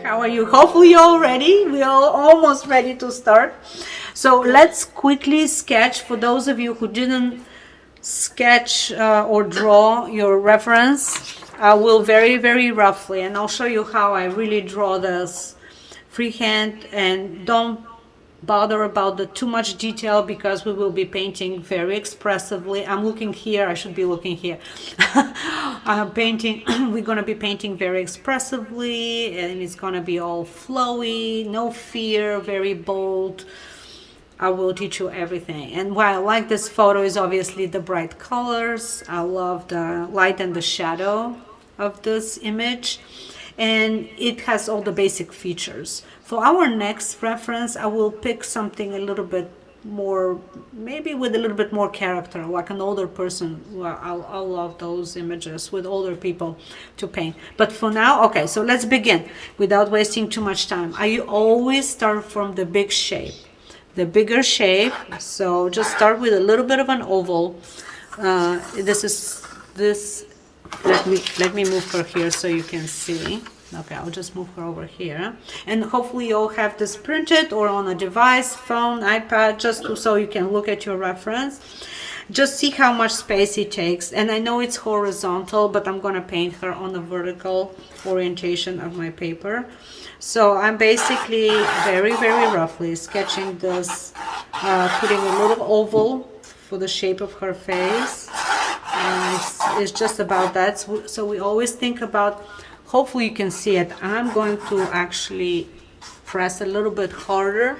How are you? Hopefully you're all ready. We are almost ready to start. So let's quickly sketch. For those of you who didn't sketch or draw your reference, I will very roughly, and I'll show you how I really draw this freehand, and don't bother about the too much detail because we will be painting very expressively. I'm looking here, I should be looking here. I'm painting, we're going to be painting very expressively, and it's going to be all flowy, no fear, very bold. I will teach you everything. And why I like this photo is obviously the bright colors. I love the light and the shadow of this image, and it has all the basic features. For our next reference, I will pick something a little bit more, maybe with a little bit more character, like an older person. Well, I'll love those images with older people to paint. But for now, okay, so let's begin without wasting too much time. I always start from the big shape, the bigger shape. So just start with a little bit of an oval. Let me move her here so you can see. Okay, I'll just move her over here, and hopefully you'll have this printed or on a device, phone, iPad, just so you can look at your reference. Just see how much space it takes. And I know it's horizontal, but I'm gonna paint her on the vertical orientation of my paper. So I'm basically very roughly sketching this, putting a little oval for the shape of her face. It's just about that. So we always think about, hopefully you can see it. I'm going to actually press a little bit harder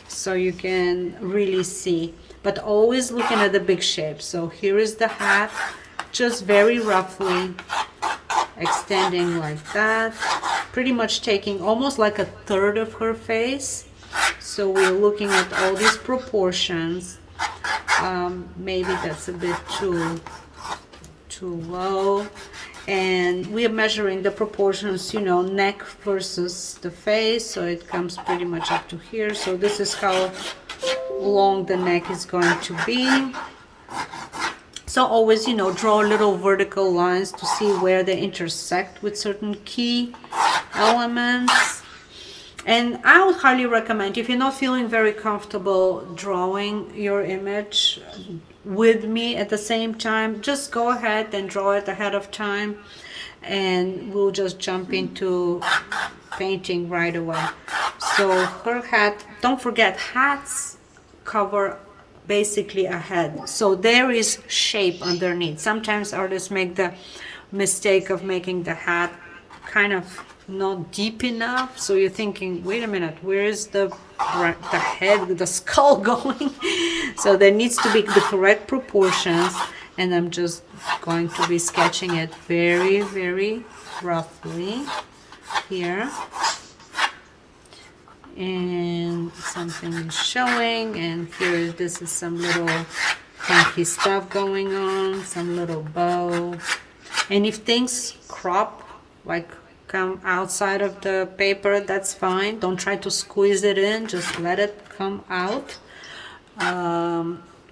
so you can really see, but always looking at the big shape. So here is the hat, just very roughly extending like that, pretty much taking almost like a third of her face. So we're looking at all these proportions. Maybe that's a bit too low. And we are measuring the proportions, you know, neck versus the face, so it comes pretty much up to here. So this is how long the neck is going to be. So always, you know, draw little vertical lines to see where they intersect with certain key elements. And I would highly recommend, if you're not feeling very comfortable drawing your image with me at the same time, just go ahead and draw it ahead of time, and we'll just jump into painting right away. So her hat, don't forget, hats cover basically a head, so there is shape underneath. Sometimes artists make the mistake of making the hat kind of not deep enough, so you're thinking, wait a minute, where is the head, the skull going? So there needs to be the correct proportions, and I'm just going to be sketching it very roughly here. And something is showing, and here this is some little funky stuff going on, some little bow. And if things crop, like come outside of the paper, that's fine. Don't try to squeeze it in, just let it come out.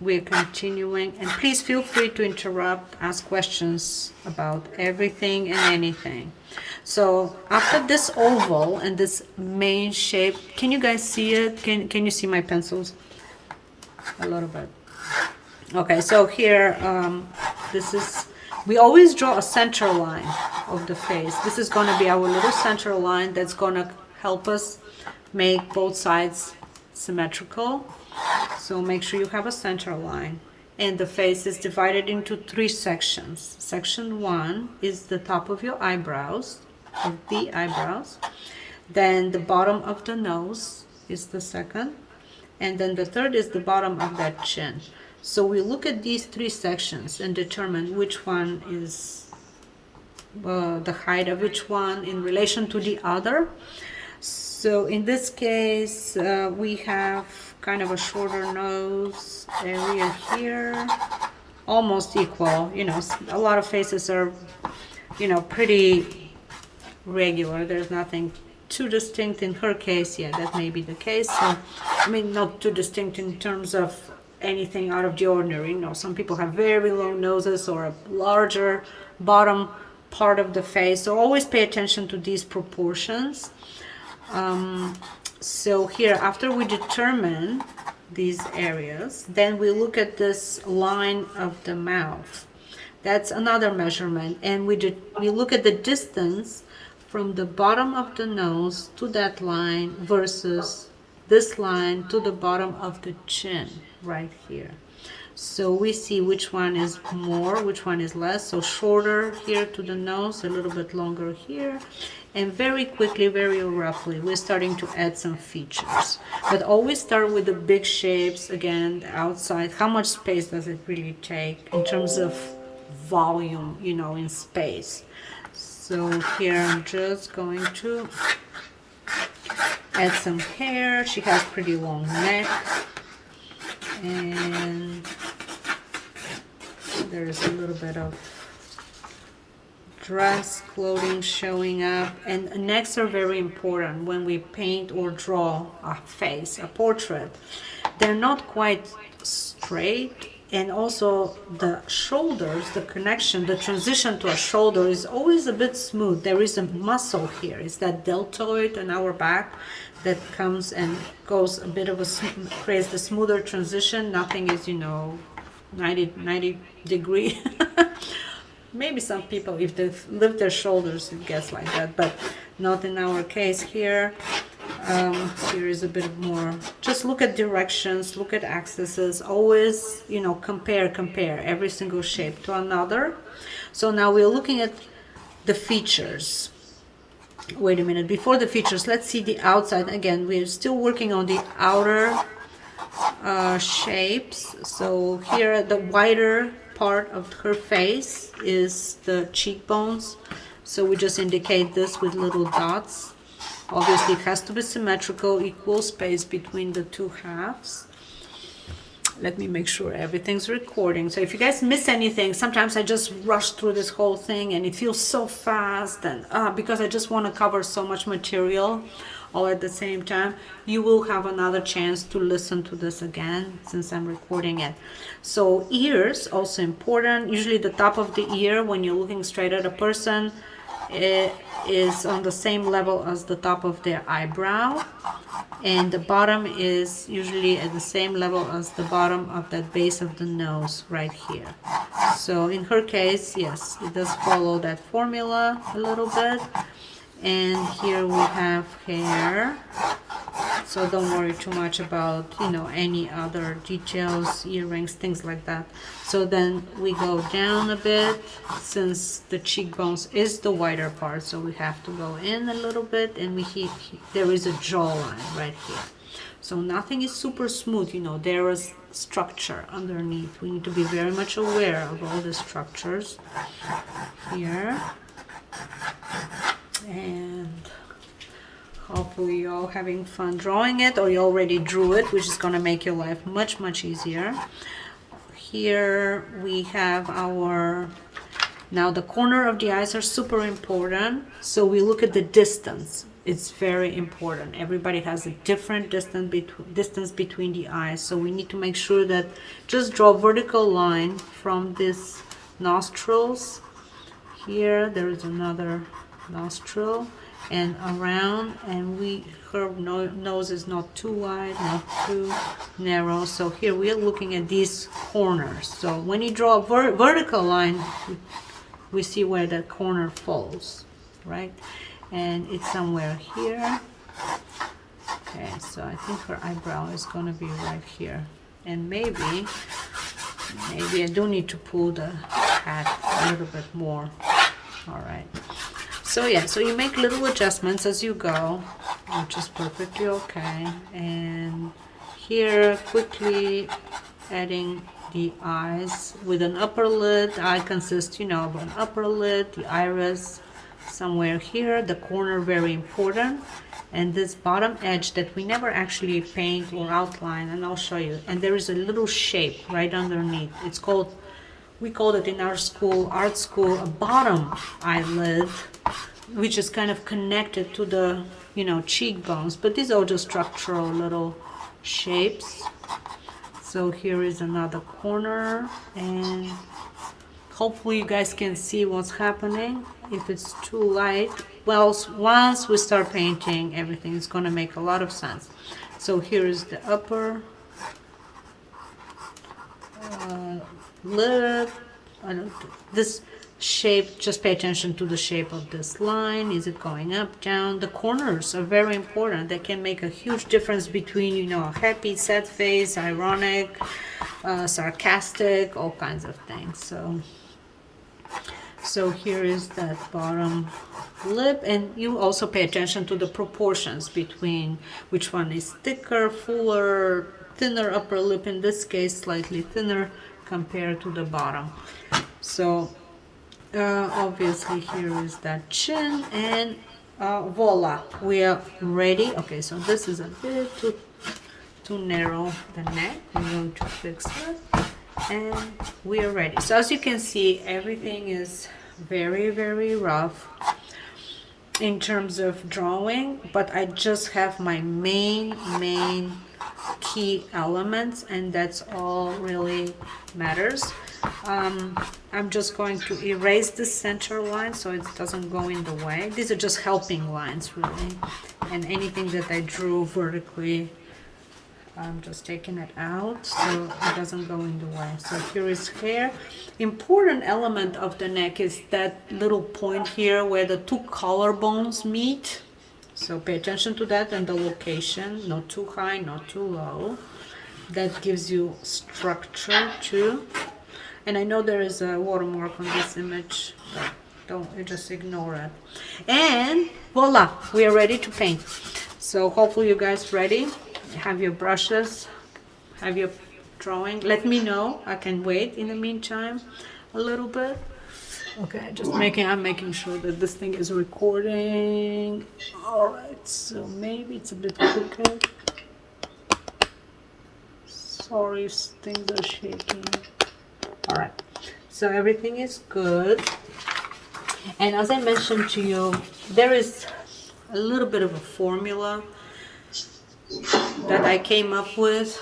We're continuing, and please feel free to interrupt, ask questions about everything and anything. So after this oval and this main shape, can you guys see it? Can you see my pencils? A little bit. Okay, so here, we always draw a center line of the face. This is going to be our little center line that's going to help us make both sides symmetrical. So make sure you have a center line. And the face is divided into 3 sections. Section 1 is the top of your eyebrows, of the eyebrows. Then the bottom of the nose is the second. And then the third is the bottom of that chin. So we look at these 3 sections and determine which one is the height of which one in relation to the other. So in this case, we have kind of a shorter nose area here, almost equal. You know, a lot of faces are, you know, pretty regular. There's nothing too distinct. In her case, yeah, that may be the case. So, I mean, not too distinct in terms of anything out of the ordinary. You know, some people have very long noses or a larger bottom part of the face. So always pay attention to these proportions. So here, after we determine these areas, then we look at this line of the mouth. That's another measurement, and we look at the distance from the bottom of the nose to that line versus this line to the bottom of the chin right here. So we see which one is more, which one is less. So shorter here to the nose, a little bit longer here. And very quickly, very roughly, we're starting to add some features. But always start with the big shapes. Again, the outside, how much space does it really take in terms of volume, you know, in space. So here I'm just going to add some hair. She has pretty long neck. And there's a little bit of dress clothing showing up. And necks are very important when we paint or draw a face, a portrait. They're not quite straight, and also the shoulders, the connection, the transition to a shoulder is always a bit smooth. There is a muscle here. It's that deltoid in our back that comes and goes a bit of a, creates the smoother transition. Nothing is, you know, 90 degree. Maybe some people, if they lift their shoulders, it gets like that, but not in our case here. Here is a bit more, just look at directions, look at axes, always, you know, compare every single shape to another. So now we're looking at the features. Wait a minute, before the features, let's see the outside. Again, we're still working on the outer shapes. So here, the wider part of her face is the cheekbones. So we just indicate this with little dots. Obviously, it has to be symmetrical, equal space between the two halves. Let me make sure everything's recording. So if you guys miss anything, sometimes I just rush through this whole thing and it feels so fast, and because I just want to cover so much material all at the same time. You will have another chance to listen to this again since I'm recording it. So ears, also important. Usually the top of the ear, when you're looking straight at a person, it is on the same level as the top of their eyebrow, and the bottom is usually at the same level as the bottom of that base of the nose right here. So in her case, yes, it does follow that formula a little bit. And here we have hair, so don't worry too much about, you know, any other details, earrings, things like that. So then we go down a bit, since the cheekbones is the wider part, so we have to go in a little bit, and there is a jawline right here. So nothing is super smooth, you know, there is structure underneath. We need to be very much aware of all the structures here. And hopefully you're all having fun drawing it, or you already drew it, which is going to make your life much easier. Here we have our, now the corner of the eyes are super important, so we look at the distance. It's very important. Everybody has a different distance between the eyes, so we need to make sure that just draw a vertical line from this nostrils. Here there is another nostril and around, and her nose is not too wide, not too narrow. So here we are looking at these corners. So when you draw a vertical line, we see where the corner falls, right? And it's somewhere here. Okay, so I think her eyebrow is going to be right here, and maybe I do need to pull the hat a little bit more. All right. So yeah, so you make little adjustments as you go, which is perfectly okay. And here, quickly adding the eyes with an upper lid. Eye consists, you know, of an upper lid, the iris somewhere here, the corner very important, and this bottom edge that we never actually paint or outline, and I'll show you. And there is a little shape right underneath. It's called, we called it in our school, art school, a bottom eyelid, which is kind of connected to the, you know, cheekbones. But these are just structural little shapes. So here is another corner, and Hopefully you guys can see what's happening. If it's too light, well, once we start painting, everything is gonna make a lot of sense. So here is the upper lip. This shape, just pay attention to the shape of this line. Is it going up, down? The corners are very important. They can make a huge difference between, you know, a happy, sad face, ironic, sarcastic, all kinds of things. So here is that bottom lip, and you also pay attention to the proportions between which one is thicker, fuller, thinner upper lip, in this case slightly thinner compared to the bottom. So obviously here is that chin, and voila, we are ready. Okay, so this is a bit too narrow, the neck. I'm going to fix it, and we are ready. So as you can see, everything is very, very rough in terms of drawing, but I just have my main key elements, and that's all really matters. I'm just going to erase the center line so it doesn't go in the way. These are just helping lines really, and anything that I drew vertically, I'm just taking it out so it doesn't go in the way. So here is hair. Important element of the neck is that little point here where the two collarbones meet. So pay attention to that and the location, not too high, not too low. That gives you structure too. And I know there is a watermark on this image, but don't just ignore it. And voila, we are ready to paint. So hopefully you guys ready. Have your brushes, have your drawing. Let me know. I can wait in the meantime a little bit. Okay, I'm making sure that this thing is recording. All right, so maybe it's a bit quicker. Sorry if things are shaking. All right, so everything is good. And as I mentioned to you, there is a little bit of a formula that I came up with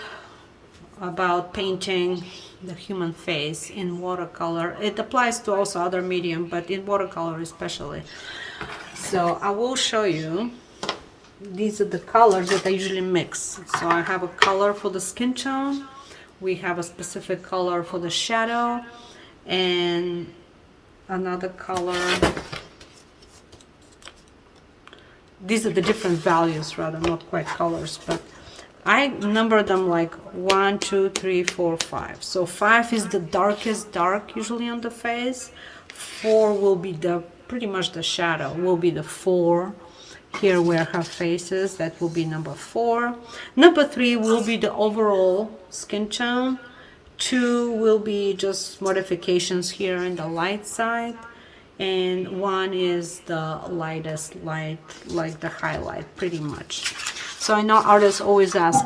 about painting the human face in watercolor. It applies to also other medium, but in watercolor especially. So I will show you. These are the colors that I usually mix. So I have a color for the skin tone, we have a specific color for the shadow, and another color. These are the different values, rather, not quite colors, but I number them like 1, 2, 3, 4, 5. So 5 is the darkest dark usually on the face. 4 will be the pretty much the shadow, will be the 4 here where her face is. That will be number 4. Number 3 will be the overall skin tone. 2 will be just modifications here in the light side. And 1 is the lightest light, like the highlight, pretty much. So I know artists always ask,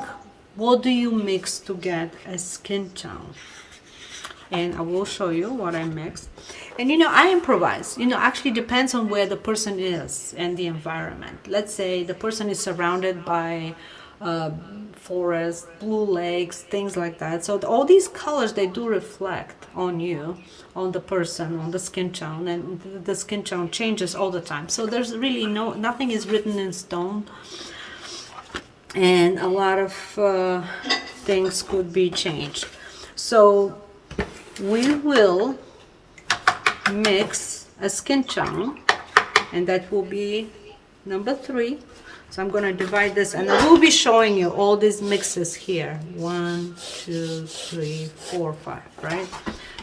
what do you mix to get a skin tone? And I will show you what I mixed. And you know, I improvise. You know, actually depends on where the person is and the environment. Let's say the person is surrounded by forest, blue lakes, things like that. So all these colors, they do reflect on you, on the person, on the skin tone, and the skin tone changes all the time. So there's really nothing is written in stone, and a lot of things could be changed. So we will mix a skin tone, and that will be number 3. So I'm going to divide this, and I will be showing you all these mixes here. 1, 2, 3, 4, 5, right?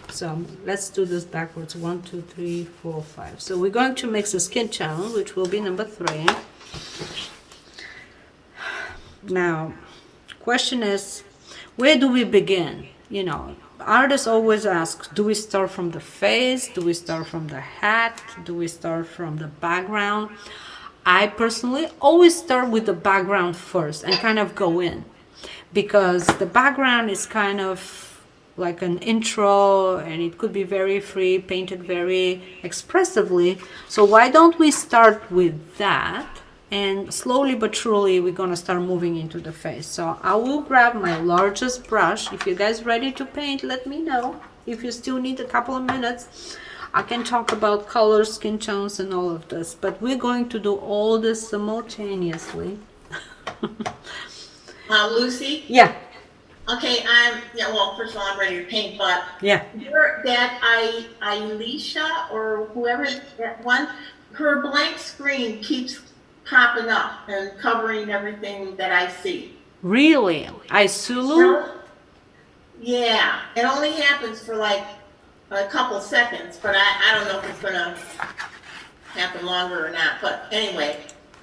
So let's do this backwards. 1, 2, 3, 4, 5. So we're going to mix a skin tone, which will be number 3. Now, question is, where do we begin? You know, artists always ask, do we start from the face? Do we start from the hat? Do we start from the background? I personally always start with the background first and kind of go in, because the background is kind of like an intro, and it could be very free, painted very expressively. So why don't we start with that, and slowly but surely we're gonna start moving into the face. So I will grab my largest brush. If you guys ready to paint, let me know. If you still need a couple of minutes, I can talk about colors, skin tones, and all of this, but we're going to do all this simultaneously. Lucy? Yeah. Okay, well, first of all, I'm ready to paint, but Yeah. Alicia or whoever that one, her blank screen keeps popping up and covering everything that I see. Really? Isulu? Yeah, it only happens for like a couple seconds, but I don't know if it's gonna happen longer or not. But anyway,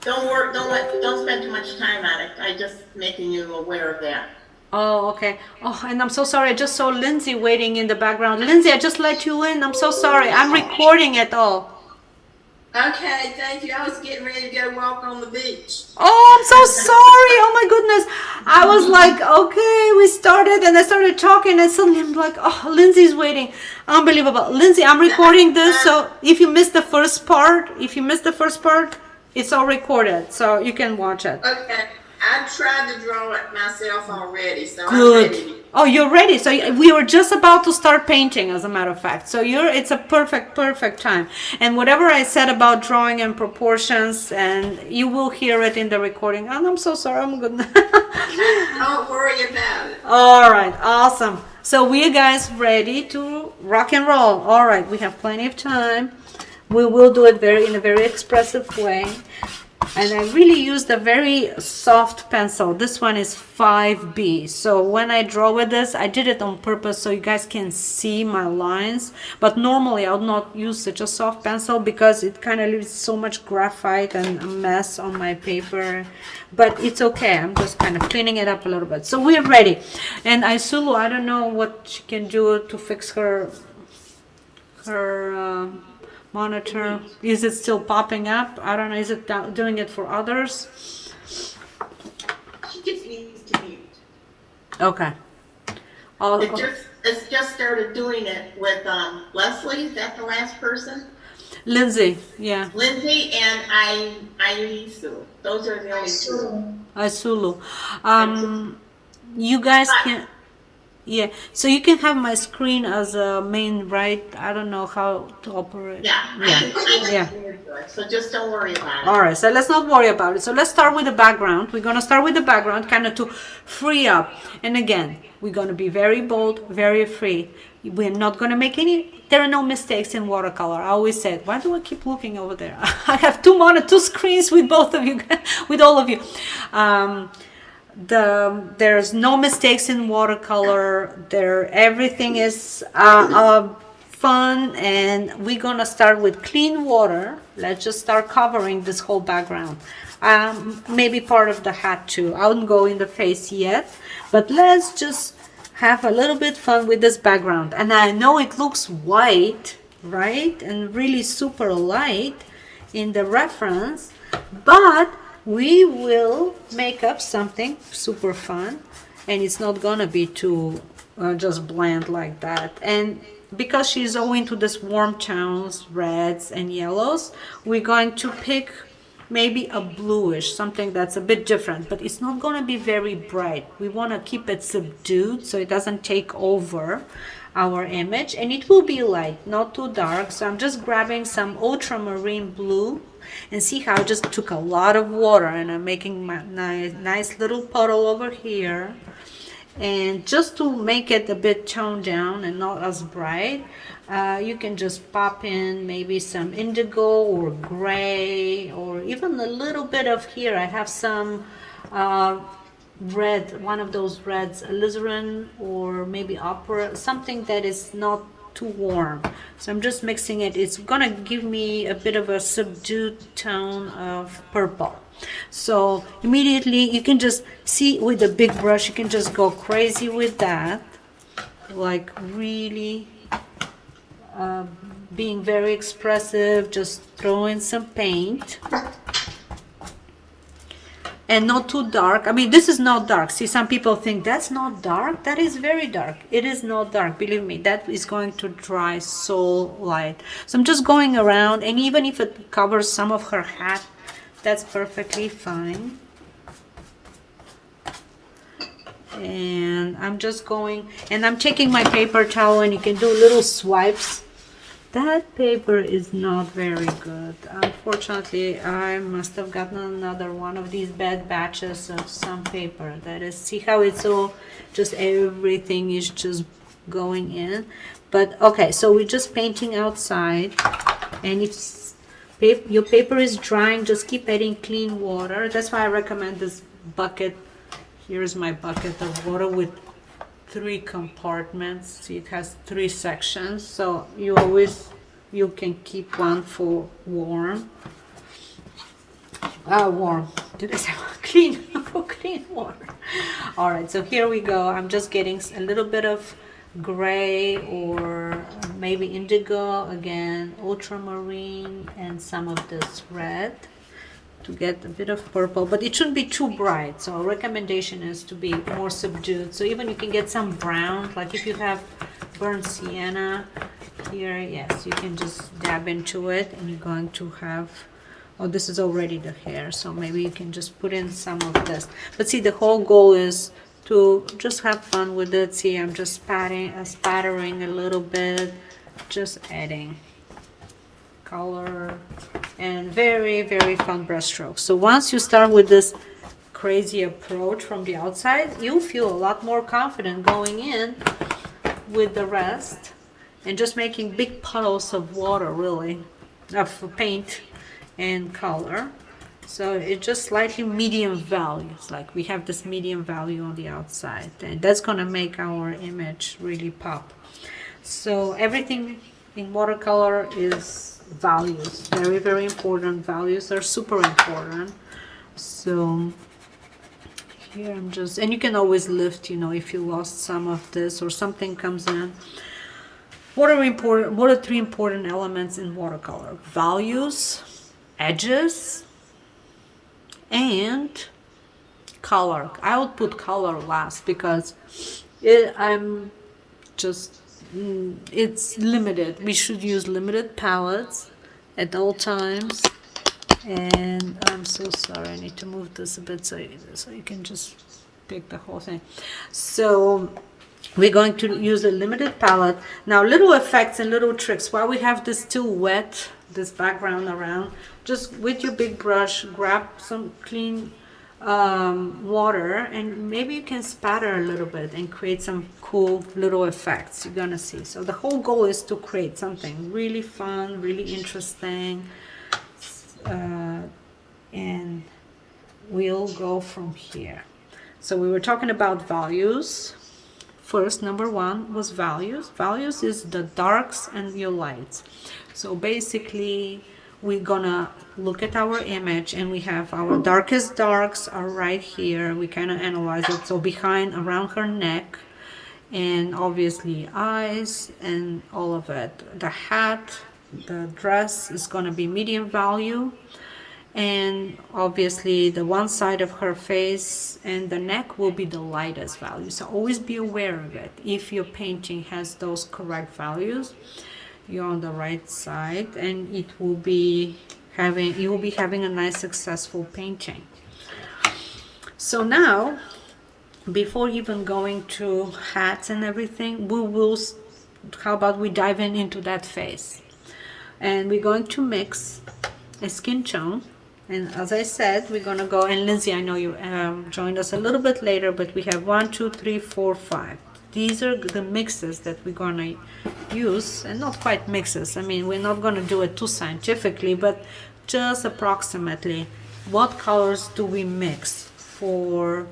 don't spend too much time on it. I just making you aware of that. Oh, okay. Oh, and I'm so sorry. I just saw Lindsay waiting in the background. Lindsay, I just let you in. I'm so sorry. I'm recording it all. Okay, thank you. I was getting ready to go walk on the beach. Oh, I'm so sorry. Oh my goodness. I was like, okay, we started and I started talking and suddenly I'm like, oh, Lindsay's waiting. Unbelievable. Lindsay, I'm recording this. So if you missed the first part, it's all recorded. So you can watch it. Okay, I tried to draw it myself already, so Good. I'm ready. Oh, you're ready. So we were just about to start painting, as a matter of fact. So it's a perfect time. And whatever I said about drawing and proportions, and you will hear it in the recording. And I'm so sorry. I'm good. Don't worry about it. All right. Awesome. So we guys ready to rock and roll. All right. We have plenty of time. We will do it in a very expressive way. And I really used a very soft pencil. This one is 5B. So when I draw with this, I did it on purpose so you guys can see my lines. But normally I would not use such a soft pencil because it kind of leaves so much graphite and a mess on my paper. But it's okay. I'm just kind of cleaning it up a little bit. So we're ready. And Isulu, I don't know what she can do to fix her monitor. Is it still popping up? I don't know. Is it doing it for others? She just needs to mute. Okay. It's just started doing it with Leslie. Is that the last person? Lindsay, yeah. Lindsay and Ilisu. Those are the only two. Isulu. You guys can. Yeah, so you can have my screen as a main, right? I don't know how to operate. Yeah. So just don't worry about it. All right, so let's not worry about it. So let's start with the background. We're going to start with the background kind of to free up. And again, we're going to be very bold, very free. We're not going to make there are no mistakes in watercolor. I always said, why do I keep looking over there? I have two screens with both of you, with all of you. There's no mistakes in watercolor. Everything is fun, and we're gonna start with clean water. Let's just start covering this whole background. Maybe part of the hat too. I wouldn't go in the face yet, but let's just have a little bit fun with this background. And I know it looks white, right, and really super light in the reference, but we will make up something super fun, and it's not gonna be too just bland like that. And because she's all into this warm tones, reds and yellows, we're going to pick maybe a bluish, something that's a bit different, but it's not gonna be very bright. We want to keep it subdued so it doesn't take over our image, and it will be light, not too dark. So I'm just grabbing some ultramarine blue, and see how I just took a lot of water and I'm making my nice little puddle over here. And just to make it a bit toned down and not as bright, you can just pop in maybe some indigo or gray, or even a little bit of here. I have some red, one of those reds, Alizarin or maybe opera, something that is not too warm. So I'm just mixing it. It's gonna give me a bit of a subdued tone of purple. So immediately you can just see with the big brush, you can just go crazy with that, like really being very expressive, just throw in some paint. And not too dark. I mean, this is not dark. See, some people think that's not dark. That is very dark. It is not dark. Believe me, that is going to dry so light. So I'm just going around, and even if it covers some of her hat, That's perfectly fine. And I'm just going, and I'm taking my paper towel, and you can do little swipes. That paper is not very good. Unfortunately, I must have gotten another one of these bad batches of some paper. That is, see how it's all, just everything is just going in. But okay, so we're just painting outside, and if your paper is drying, just keep adding clean water. That's why I recommend this bucket. Here's my bucket of water with 3 compartments. See, it has 3 sections, so you can keep one for warm. Warm. Did I say clean? Clean water. All right, so here we go. I'm just getting a little bit of gray or maybe indigo, again ultramarine, and some of this red to get a bit of purple, but it shouldn't be too bright. So recommendation is to be more subdued. So even you can get some brown, like if you have burnt sienna here, yes, you can just dab into it, and you're going to have, oh, this is already the hair, so maybe you can just put in some of this. But see, the whole goal is to just have fun with it. See, I'm just spattering a little bit, just adding color, and very, very fun brush strokes. So once you start with this crazy approach from the outside, you'll feel a lot more confident going in with the rest and just making big puddles of water, really, of paint and color. So it's just slightly medium values, like we have this medium value on the outside, and that's gonna make our image really pop. So everything in watercolor is values, very, very important. Values are super important. So here I'm just, and you can always lift, you know, if you lost some of this or something comes in. What are 3 important elements in watercolor? Values, edges, and color. I would put color last because it's limited. We should use limited palettes at all times. And I'm so sorry, I need to move this a bit so you can just pick the whole thing. So we're going to use a limited palette. Now, little effects and little tricks. While we have this still wet, this background around, just with your big brush, grab some clean water, and maybe you can spatter a little bit and create some cool little effects you're gonna see. So the whole goal is to create something really fun, really interesting, and we'll go from here. So we were talking about values. First, number 1 was values. Values is the darks and your lights. So basically, we're gonna look at our image, and we have our darkest darks are right here. We kind of analyze it. So behind, around her neck, and obviously eyes and all of it. The hat, the dress is gonna be medium value. And obviously the one side of her face and the neck will be the lightest value. So always be aware of it. If your painting has those correct values, you're on the right side, and you will be having a nice successful painting. So now, before even going to hats and everything, how about we dive into that face, and we're going to mix a skin tone. And as I said, we're gonna go, and Lindsay, I know you joined us a little bit later, but we have 1, 2, 3, 4, 5. These are the mixes that we're gonna use, and not quite mixes. I mean, we're not gonna do it too scientifically, but just approximately. What colors do we mix for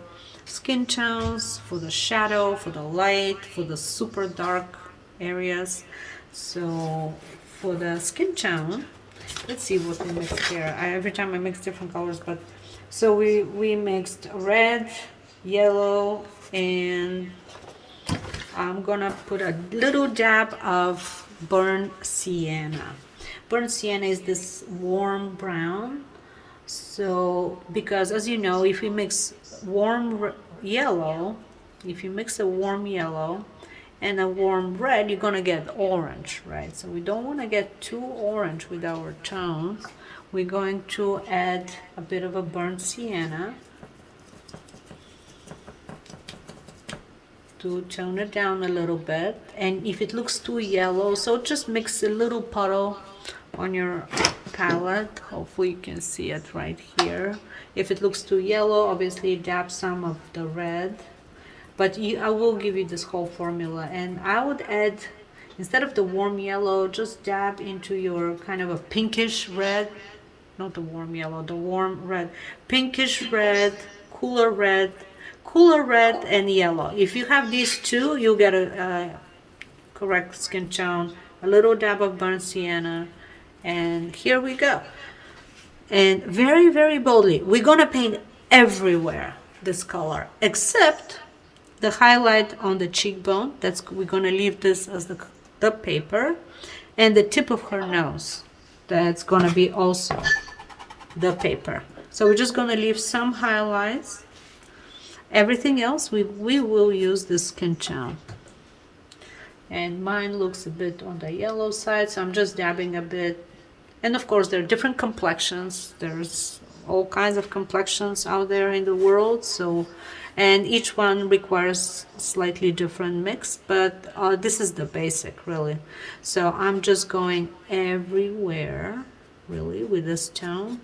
skin tones, for the shadow, for the light, for the super dark areas? So for the skin tone, let's see what we mixed here. Every time I mix different colors, but so we mixed red, yellow, and I'm gonna put a little dab of burnt sienna. Burnt sienna is this warm brown. So because, as you know, if we mix warm yellow, if you mix a warm yellow and a warm red, you're gonna get orange, right? So we don't want to get too orange with our tones. we're going to add a bit of a burnt sienna to tone it down a little bit. And if it looks too yellow, so just mix a little puddle on your palette. Hopefully you can see it right here. If it looks too yellow, obviously dab some of the red. But I will give you this whole formula, and I would add, instead of the warm yellow, just dab into your kind of a pinkish red, not the warm yellow, the warm red, pinkish red, cooler red, and yellow. If you have these two, you'll get a correct skin tone. A little dab of burnt sienna, and here we go. And very, very boldly, we're gonna paint everywhere this color, except the highlight on the cheekbone. We're gonna leave this as the paper, and the tip of her nose. That's gonna be also the paper. So we're just gonna leave some highlights. Everything else we will use the skin tone. And mine looks a bit on the yellow side, so I'm just dabbing a bit. And of course there are different complexions. There's all kinds of complexions out there in the world, so, and each one requires slightly different mix, but this is the basic really. So I'm just going everywhere really with this tone.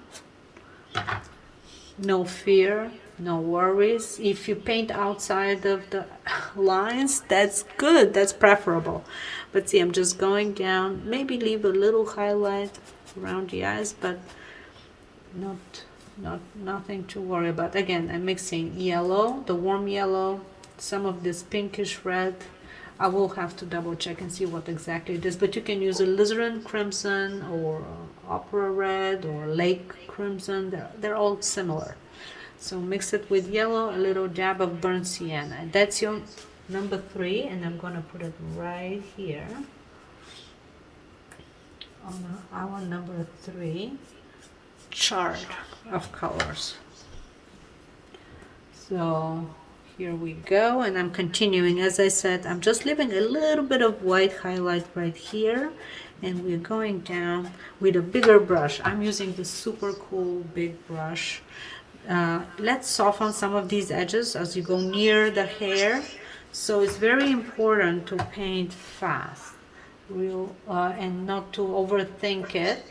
No fear, no worries. If you paint outside of the lines, that's good, that's preferable. But see, I'm just going down, maybe leave a little highlight around the eyes, but nothing to worry about. Again, I'm mixing yellow, the warm yellow, some of this pinkish red. I will have to double check and see what exactly it is, but you can use Alizarin crimson or opera red or lake crimson. They're all similar. So mix it with yellow, a little dab of burnt sienna. That's your number 3, and I'm gonna put it right here on our number 3 chart of colors. So here we go, and I'm continuing. As I said, I'm just leaving a little bit of white highlight right here, and we're going down with a bigger brush. I'm using this super cool big brush. Let's soften some of these edges as you go near the hair. So it's very important to paint fast, and not to overthink it.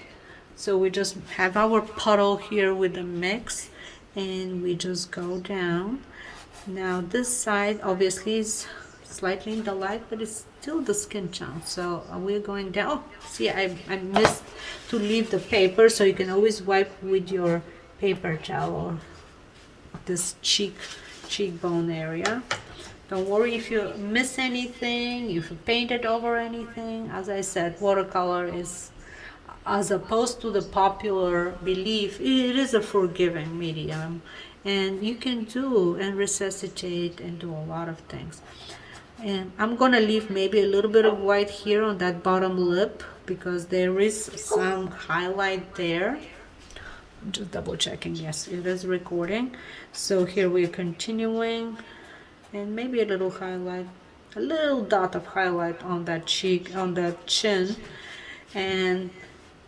So we just have our puddle here with the mix, and we just go down. Now this side obviously is slightly in the light, but it's still the skin tone. So we're going down. Oh, see, I missed to leave the paper, so you can always wipe with your paper towel this cheekbone area. Don't worry if you miss anything, if you painted over anything. As I said, watercolor is, as opposed to the popular belief, it is a forgiving medium, and you can do and resuscitate and do a lot of things. And I'm gonna leave maybe a little bit of white here on that bottom lip because there is some highlight there. I'm just double checking. Yes, it is recording. So here we're continuing, and maybe a little highlight, a little dot of highlight on that cheek, on that chin, and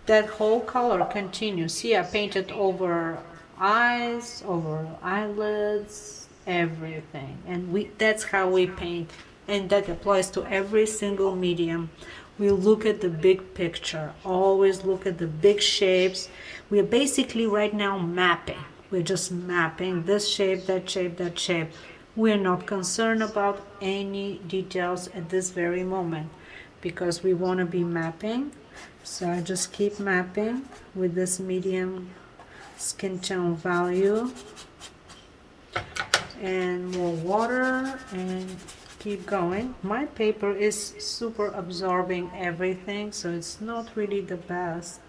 that whole color continues. See, I painted over eyes, over eyelids, everything, and that's how we paint, and that applies to every single medium. We look at the big picture, always look at the big shapes. We are basically right now mapping. We're just mapping this shape, that shape, that shape. We're not concerned about any details at this very moment because we want to be mapping. So I just keep mapping with this medium skin tone value, and more water, and keep going. My paper is super absorbing everything, so it's not really the best.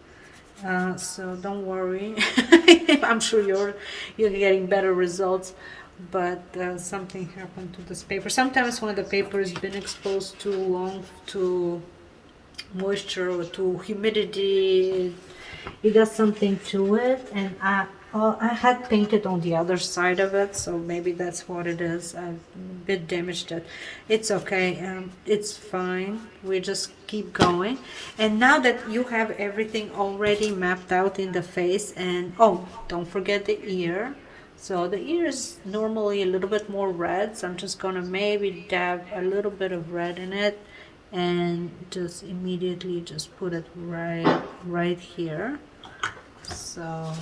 So don't worry. I'm sure you're getting better results, but something happened to this paper. Sometimes when the paper has been exposed too long to moisture or to humidity, it does something to it, and I had painted on the other side of it, so maybe that's what it is. I a bit damaged it. It's okay. It's fine. We just keep going. And now that you have everything already mapped out in the face, and oh, don't forget the ear. So the ear is normally a little bit more red, so I'm just gonna maybe dab a little bit of red in it, and just immediately just put it right here. So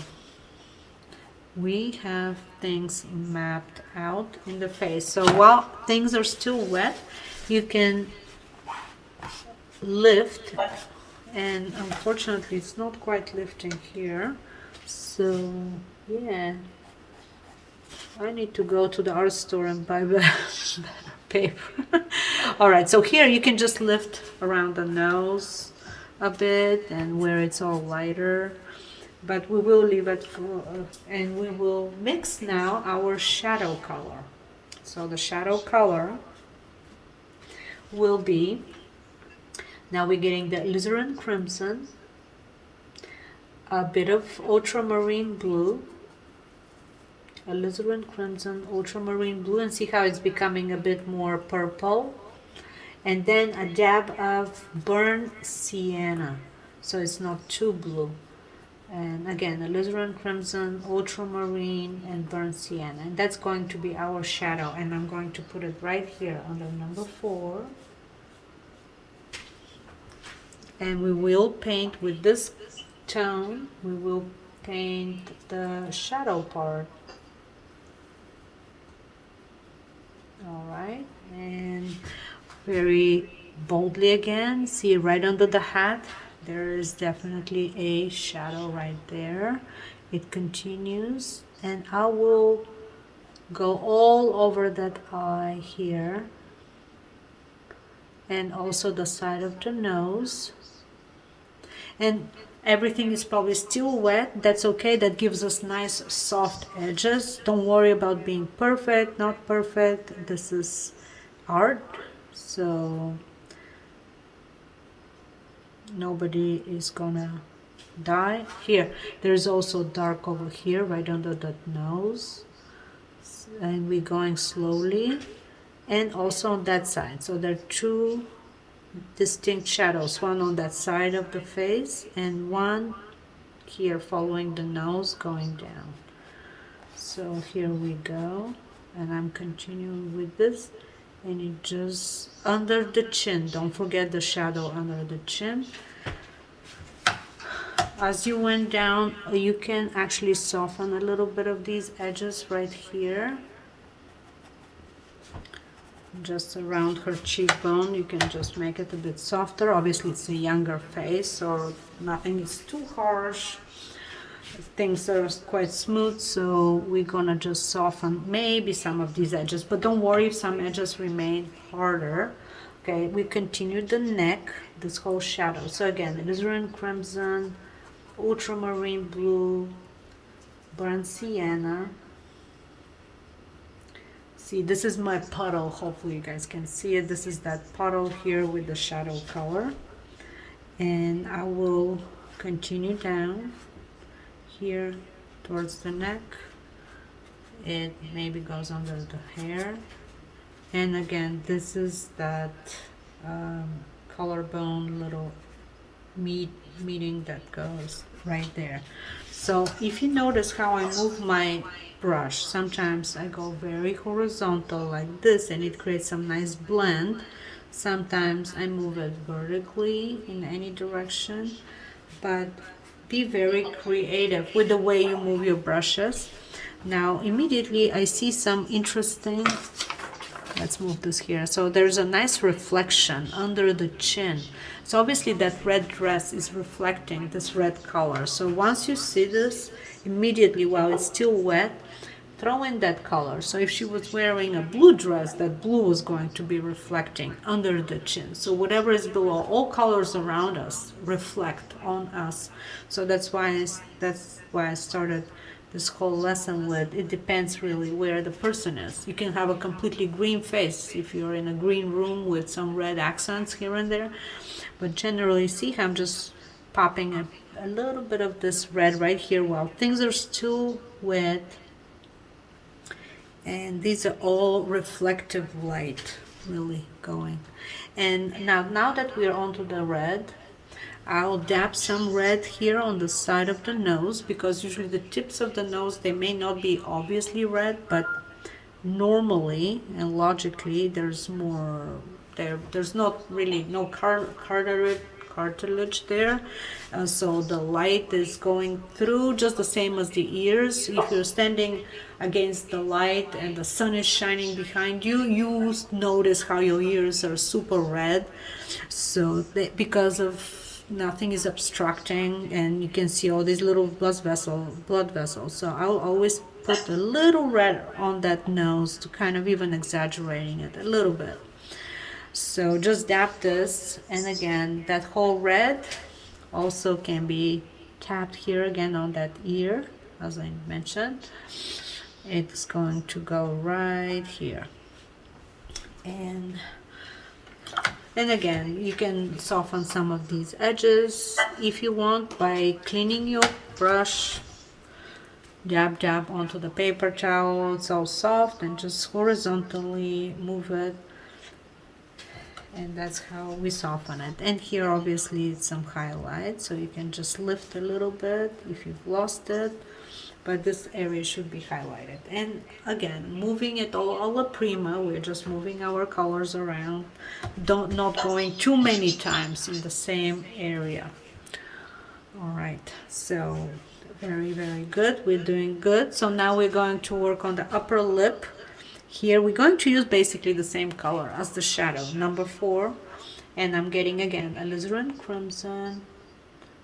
we have things mapped out in the face. So while things are still wet, you can lift, and unfortunately it's not quite lifting here. So yeah, I need to go to the art store and buy better paper. All right, so here you can just lift around the nose a bit and where it's all lighter. But we will leave it for, and we will mix now our shadow color. So the shadow color will be, now we're getting the Alizarin crimson, a bit of ultramarine blue, alizarin crimson, ultramarine blue, and see how it's becoming a bit more purple, and then a dab of burnt sienna, so it's not too blue. And again, alizarin crimson, ultramarine, and burnt sienna, and that's going to be our shadow. And I'm going to put it right here under number 4. And we will paint with this tone. We will paint the shadow part. All right, and very boldly again. See right under the hat. There is definitely a shadow right there. It continues, and I will go all over that eye here, and also the side of the nose. And everything is probably still wet. That's okay. That gives us nice soft edges. Don't worry about being perfect, not perfect. This is art, so nobody is gonna die. Here, there's also dark over here, right under that nose, and we're going slowly, and also on that side. So there are 2 distinct shadows, one on that side of the face and one here following the nose going down. So here we go, and I'm continuing with this, and it just under the chin. Don't forget the shadow under the chin. As you went down, you can actually soften a little bit of these edges right here, just around her cheekbone. You can just make it a bit softer. Obviously it's a younger face, so nothing is too harsh. Things are quite smooth, so we're gonna just soften maybe some of these edges, but don't worry if some edges remain harder. Okay, we continue the neck, this whole shadow. So again, alizarin crimson, ultramarine blue, burnt sienna. See, this is my puddle. Hopefully you guys can see it. This is that puddle here with the shadow color, and I will continue down here towards the neck. It maybe goes under the hair, and again, this is that collarbone little meeting that goes right there. So if you notice how I move my brush, sometimes I go very horizontal like this, and it creates some nice blend. Sometimes I move it vertically in any direction, but be very creative with the way you move your brushes. Now immediately I see some interesting, let's move this here. So there's a nice reflection under the chin. So obviously that red dress is reflecting this red color. So once you see this, immediately while it's still wet, throw in that color. So if she was wearing a blue dress, that blue was going to be reflecting under the chin. So whatever is below, all colors around us reflect on us. So that's why I started this whole lesson with, it depends really where the person is. You can have a completely green face if you're in a green room with some red accents here and there, but generally, see how I'm just popping a little bit of this red right here while things are still wet. And these are all reflective light really going. And now that we're onto the red, I'll dab some red here on the side of the nose, because usually the tips of the nose, they may not be obviously red, but normally and logically there's more there's not really no cartilage there, so the light is going through just the same as the ears. If you're standing against the light and the sun is shining behind you, you notice how your ears are super red, so because of nothing is obstructing, and you can see all these little blood vessels. So I'll always put a little red on that nose to kind of even exaggerating it a little bit. So just dab this, and again that whole red also can be tapped here again on that ear, as I mentioned. It's going to go right here, and again, you can soften some of these edges if you want by cleaning your brush. Dab onto the paper towel. It's all soft, and just horizontally move it. And that's how we soften it. And here obviously it's some highlight, so you can just lift a little bit if you've lost it. But this area should be highlighted. And again, moving it all alla prima, we're just moving our colors around, not going too many times in the same area. All right, so very good, we're doing good. So now we're going to work on the upper lip. Here we're going to use basically the same color as the shadow, number 4, and I'm getting again alizarin crimson.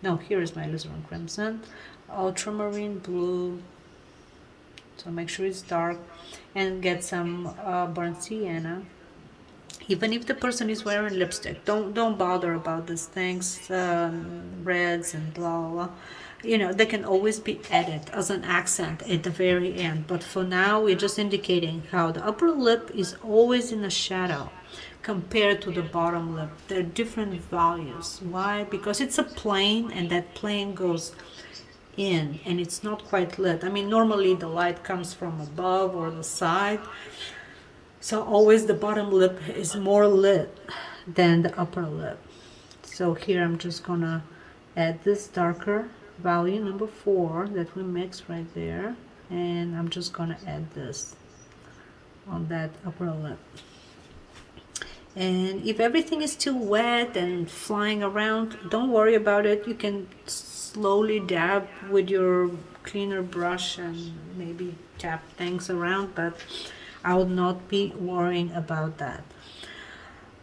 No, here is my alizarin crimson, ultramarine blue, so make sure it's dark, and get some burnt sienna. Even if the person is wearing lipstick, don't bother about these things, reds and blah blah blah. You know, they can always be added as an accent at the very end, but for now we're just indicating how the upper lip is always in a shadow compared to the bottom lip. They're different values. Why? Because it's a plane, and that plane goes in, and it's not quite lit. I mean, normally the light comes from above or the side, so always the bottom lip is more lit than the upper lip. So here I'm just gonna add this darker value, number 4, that we mixed right there, and I'm just gonna add this on that upper lip. And if everything is still wet and flying around, don't worry about it. You can slowly dab with your cleaner brush and maybe tap things around, but I would not be worrying about that.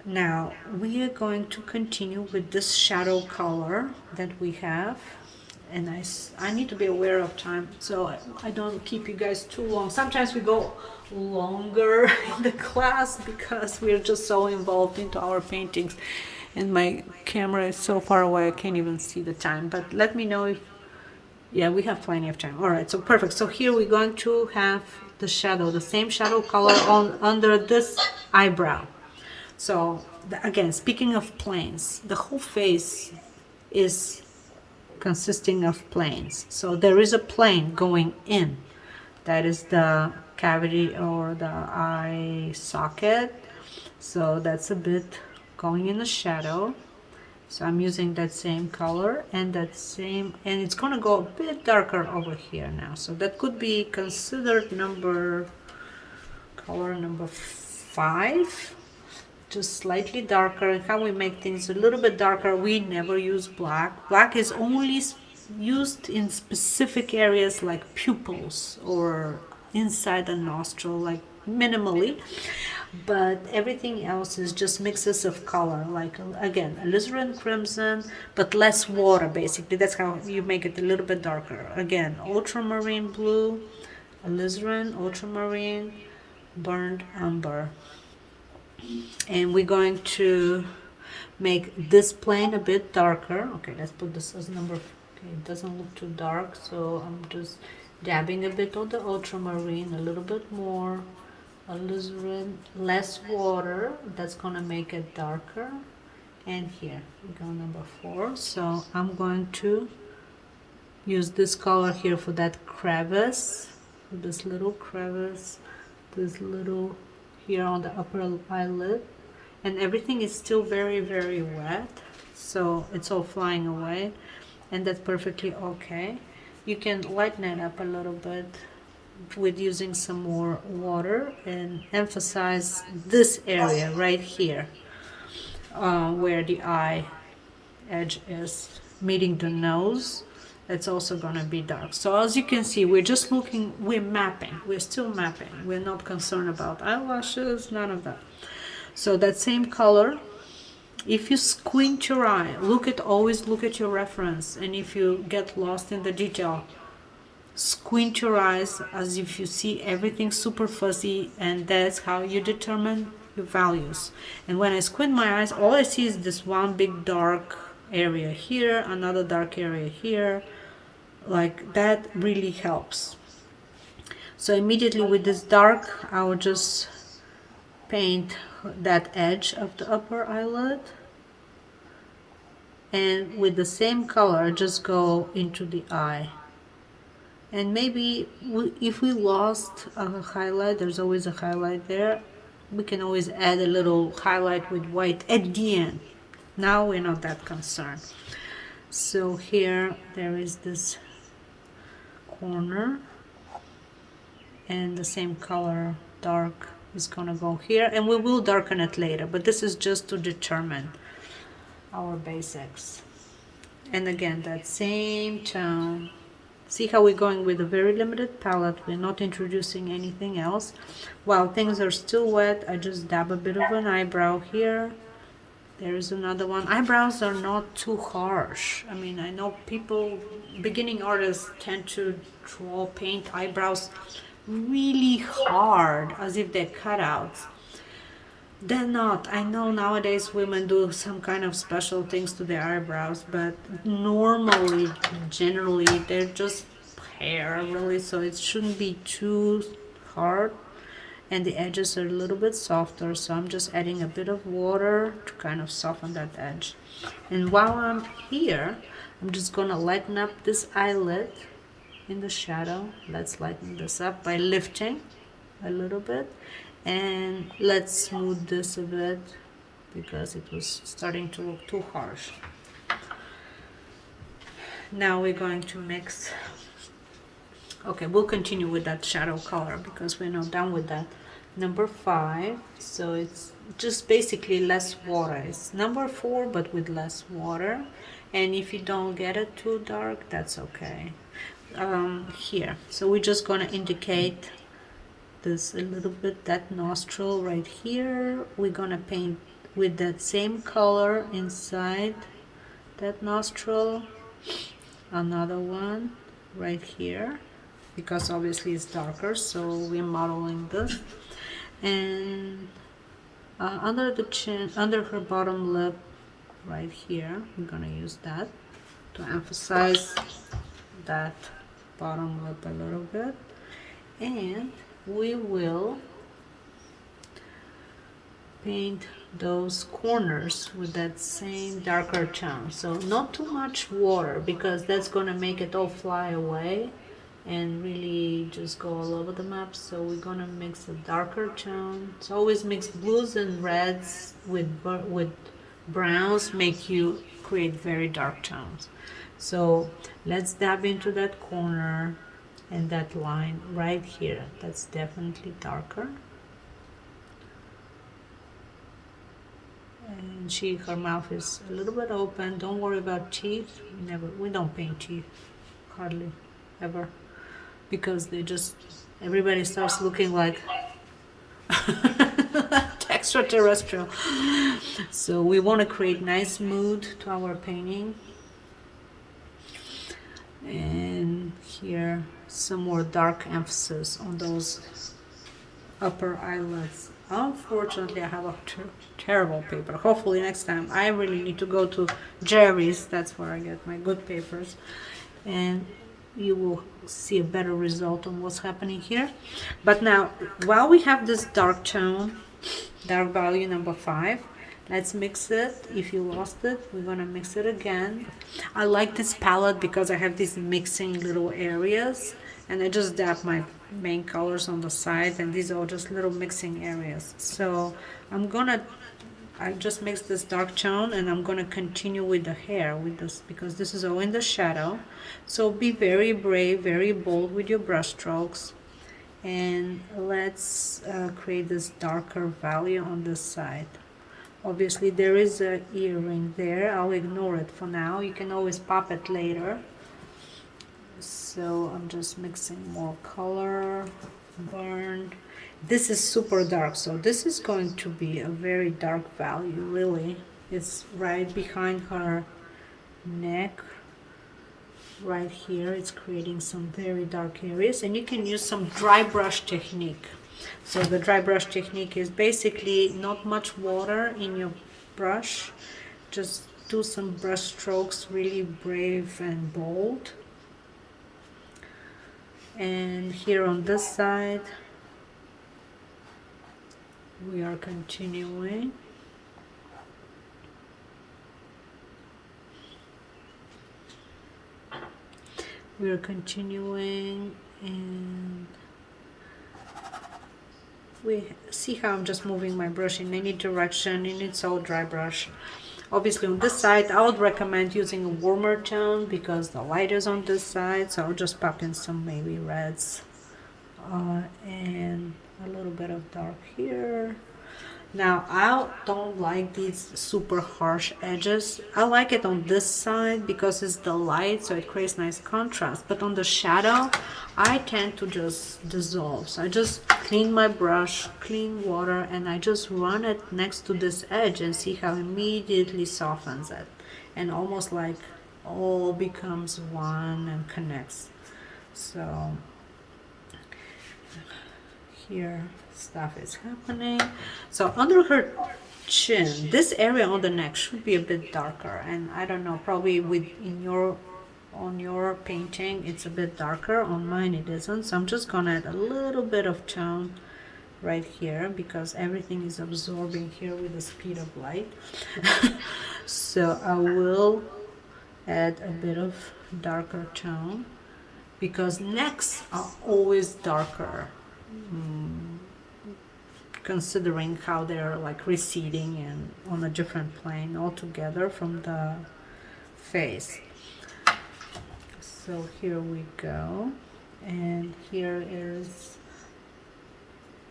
Now we are going to continue with this shadow color that we have, and I need to be aware of time, so I don't keep you guys too long. Sometimes we go longer in the class because we're just so involved into our paintings, and my camera is so far away I can't even see the time. But let me know if, yeah, we have plenty of time. All right, so perfect. So here we're going to have the shadow, the same shadow color on under this eyebrow. So again, speaking of planes, the whole face is consisting of planes. So there is a plane going in, that is the cavity or the eye socket, so that's a bit going in the shadow. So I'm using that same color and that same, and it's gonna go a bit darker over here now, so that could be considered color number 5, just slightly darker. And how we make things a little bit darker, we never use black. Black is only used in specific areas like pupils or inside the nostril, like minimally, but everything else is just mixes of color, like again alizarin crimson but less water. Basically that's how you make it a little bit darker. Again, ultramarine blue, alizarin, ultramarine, burnt umber. And we're going to make this plane a bit darker. Okay, let's put this as number, okay, it doesn't look too dark, so I'm just dabbing a bit on the ultramarine, a little bit more alizarin, less water, that's gonna make it darker. And here we go, number 4. So I'm going to use this color here for that crevice, this little crevice, this little here on the upper eyelid, and everything is still very, very wet, so it's all flying away, and that's perfectly okay. You can lighten it up a little bit with using some more water and emphasize this area right here, where the eye edge is meeting the nose. It's also gonna be dark. So as you can see, we're just looking, we're mapping, we're still mapping. We're not concerned about eyelashes, none of that. So that same color, if you squint your eye, always look at your reference, and if you get lost in the detail, squint your eyes as if you see everything super fuzzy, and that's how you determine your values. And when I squint my eyes, all I see is this one big dark area here, another dark area here, like that really helps. So immediately with this dark, I will just paint that edge of the upper eyelid, and with the same color just go into the eye. And maybe if we lost a highlight, there's always a highlight there, we can always add a little highlight with white at the end. Now we're not that concerned. So here there is this corner, and the same color dark is gonna go here, and we will darken it later, but this is just to determine our basics. And again, that same tone. See how we're going with a very limited palette. We're not introducing anything else. While things are still wet, I just dab a bit of an eyebrow here. There is another one. Eyebrows are not too harsh. I mean, I know people, beginning artists, tend to paint eyebrows really hard, as if they're cutouts. They're not. I know nowadays women do some kind of special things to their eyebrows, but normally, generally, they're just hair, really, so it shouldn't be too hard. And the edges are a little bit softer, so I'm just adding a bit of water to kind of soften that edge. And while I'm here, I'm just gonna lighten up this eyelid in the shadow. Let's lighten this up by lifting a little bit, and let's smooth this a bit because it was starting to look too harsh. Now we're going to mix. Okay, we'll continue with that shadow color because we're not done with that. Number 5, so it's just basically less water. It's number 4, but with less water. And if you don't get it too dark, that's okay. Here, so we're just gonna indicate this a little bit, that nostril right here. We're gonna paint with that same color inside that nostril. Another one right here, because obviously it's darker, so we're modeling this. And under the chin, under her bottom lip right here, we're gonna use that to emphasize that bottom lip a little bit. And we will paint those corners with that same darker tone. So not too much water, because that's gonna make it all fly away and really just go all over the map. So we're gonna mix a darker tone. So always mix blues and reds with browns, make you create very dark tones. So let's dab into that corner and that line right here. That's definitely darker. And her mouth is a little bit open. Don't worry about teeth. We don't paint teeth hardly ever, because everybody starts looking like extraterrestrial. So we want to create nice mood to our painting. And here some more dark emphasis on those upper eyelids. Unfortunately, I have a terrible paper. Hopefully next time I really need to go to Jerry's. That's where I get my good papers, and you will see a better result on what's happening here. But now, while we have this dark tone, dark value number 5, Let's mix it. If you lost it, we're gonna mix it again. I like this palette because I have these mixing little areas, and I just dab my main colors on the side, and these are just little mixing areas. So I just mixed this dark tone, and I'm gonna continue with the hair with this because this is all in the shadow. So be very brave, very bold with your brush strokes, and let's create this darker value on this side. Obviously there is a earring there. I'll ignore it for now. You can always pop it later. So I'm just mixing more color, burn. This is super dark, so this is going to be a very dark value, really. It's right behind her neck, right here. It's creating some very dark areas, and you can use some dry brush technique. So the dry brush technique is basically not much water in your brush. Just do some brush strokes, really brave and bold. And here on this side, we are continuing. We are continuing, and we see how I'm just moving my brush in any direction, and it's all dry brush. Obviously on this side I would recommend using a warmer tone because the light is on this side, so I'll just pop in some maybe reds and a little bit of dark here. Now I don't like these super harsh edges. I like it on this side because it's the light, so it creates nice contrast, but on the shadow I tend to just dissolve. So I just clean my brush, clean water, and I just run it next to this edge and see how immediately softens it, and almost like all becomes one and connects. So here stuff is happening. So under her chin, this area on the neck should be a bit darker, and I don't know, probably on your painting it's a bit darker. On mine it isn't, so I'm just gonna add a little bit of tone right here because everything is absorbing here with the speed of light. So I will add a bit of darker tone because necks are always darker, considering how they're like receding and on a different plane altogether from the face. So here we go, and here is,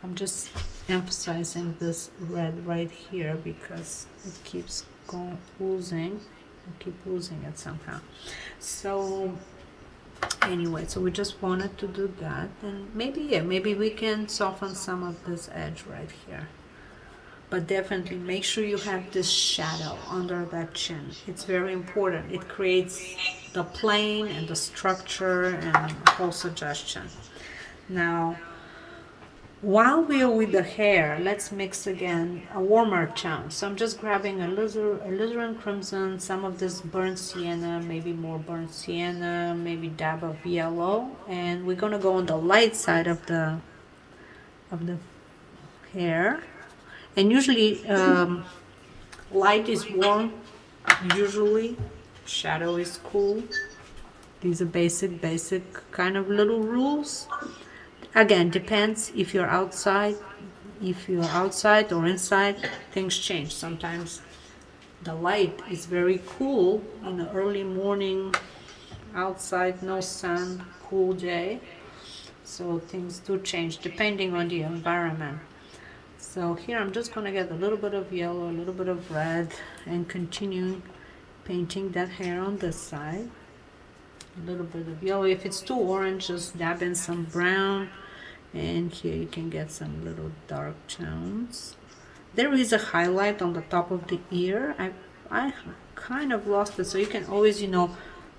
I'm just emphasizing this red right here because it keeps going oozing. I keep losing it somehow. So anyway, so we just wanted to do that, and maybe we can soften some of this edge right here, but definitely make sure you have this shadow under that chin. It's very important. It creates the plane and the structure and whole suggestion. Now while we are with the hair, let's mix again a warmer tone. So I'm just grabbing a alizarin crimson, some of this burnt sienna, maybe more burnt sienna, maybe dab of yellow, and we're gonna go on the light side of the hair. And usually light is warm, usually shadow is cool. These are basic kind of little rules. Again, depends if you're outside. If you're outside or inside, things change. Sometimes the light is very cool in the early morning, outside, no sun, cool day. So things do change depending on the environment. So here I'm just gonna get a little bit of yellow, a little bit of red, and continue painting that hair on this side. A little bit of yellow. If it's too orange, just dab in some brown. And here you can get some little dark tones. There is a highlight on the top of the ear. I kind of lost it, so you can always,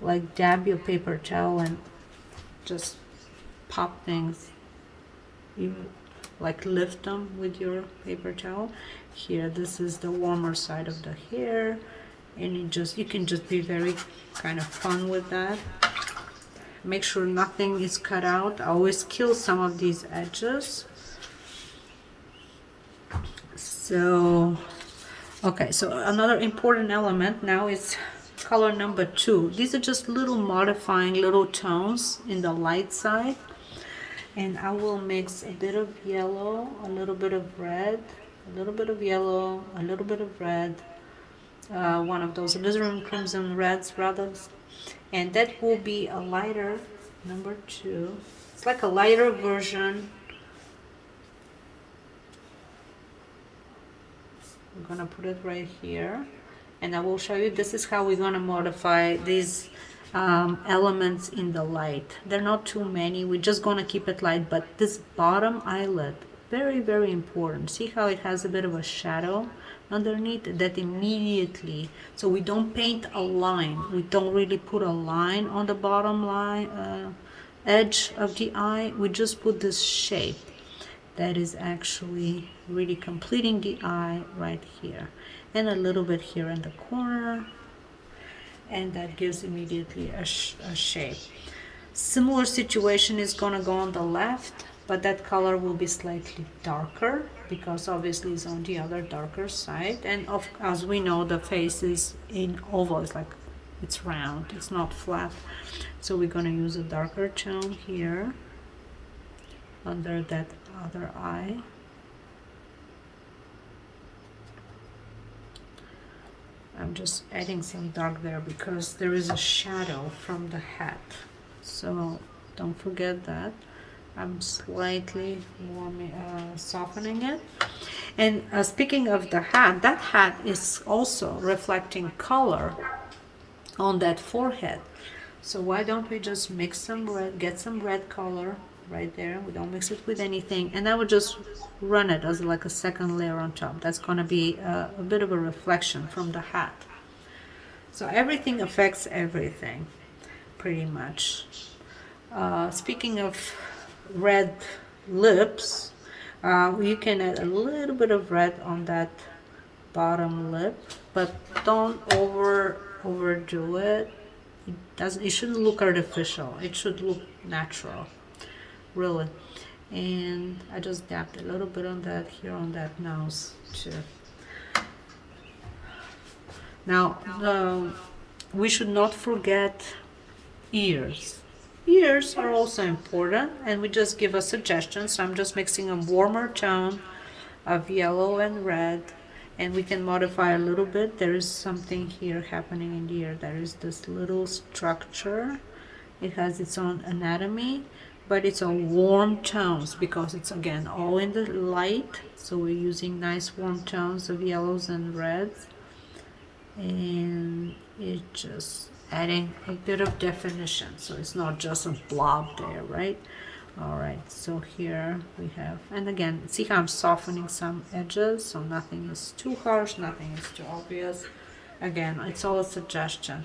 like dab your paper towel and just pop things. You like lift them with your paper towel. Here, this is the warmer side of the hair, and you can just be very kind of fun with that. Make sure nothing is cut out. I always kill some of these edges. So Okay, so another important element now is color number 2. These are just little modifying little tones in the light side. And I will mix a bit of yellow, a little bit of red, a little bit of yellow, a little bit of red, one of those alizarin crimson reds rather, and that will be a lighter number 2. It's like a lighter version. I'm gonna put it right here, and I will show you this is how we're gonna modify these elements in the light. They're not too many, we're just gonna keep it light, but this bottom eyelid, very, very important. See how it has a bit of a shadow underneath that immediately, so we don't paint a line, we don't really put a line on the bottom line edge of the eye, we just put this shape that is actually really completing the eye right here, and a little bit here in the corner, and that gives immediately a shape. Similar situation is gonna go on the left, but that color will be slightly darker because obviously it's on the other darker side, and as we know, the face is in oval, it's like it's round, it's not flat, so we're gonna use a darker tone here under that other eye. I'm just adding some dark there because there is a shadow from the hat, so don't forget that. I'm slightly softening it. And speaking of the hat, that hat is also reflecting color on that forehead, so why don't we just mix some red, get some red color right there. We don't mix it with anything, and I would just run it as like a second layer on top. That's gonna be a bit of a reflection from the hat. So everything affects everything pretty much. Speaking of red lips, you can add a little bit of red on that bottom lip, but don't overdo it. It shouldn't look artificial, it should look natural, really. And I just dabbed a little bit on that here on that nose too. Now we should not forget ears. Ears are also important, and we just give a suggestion. So I'm just mixing a warmer tone of yellow and red, and we can modify a little bit. There is something here happening in the ear. There is this little structure. It has its own anatomy, but it's on warm tones because it's again all in the light, so we're using nice warm tones of yellows and reds, and it just adding a bit of definition, so it's not just a blob there, right? All right, so here we have, and again, see how I'm softening some edges, so nothing is too harsh, nothing is too obvious. Again, it's all a suggestion.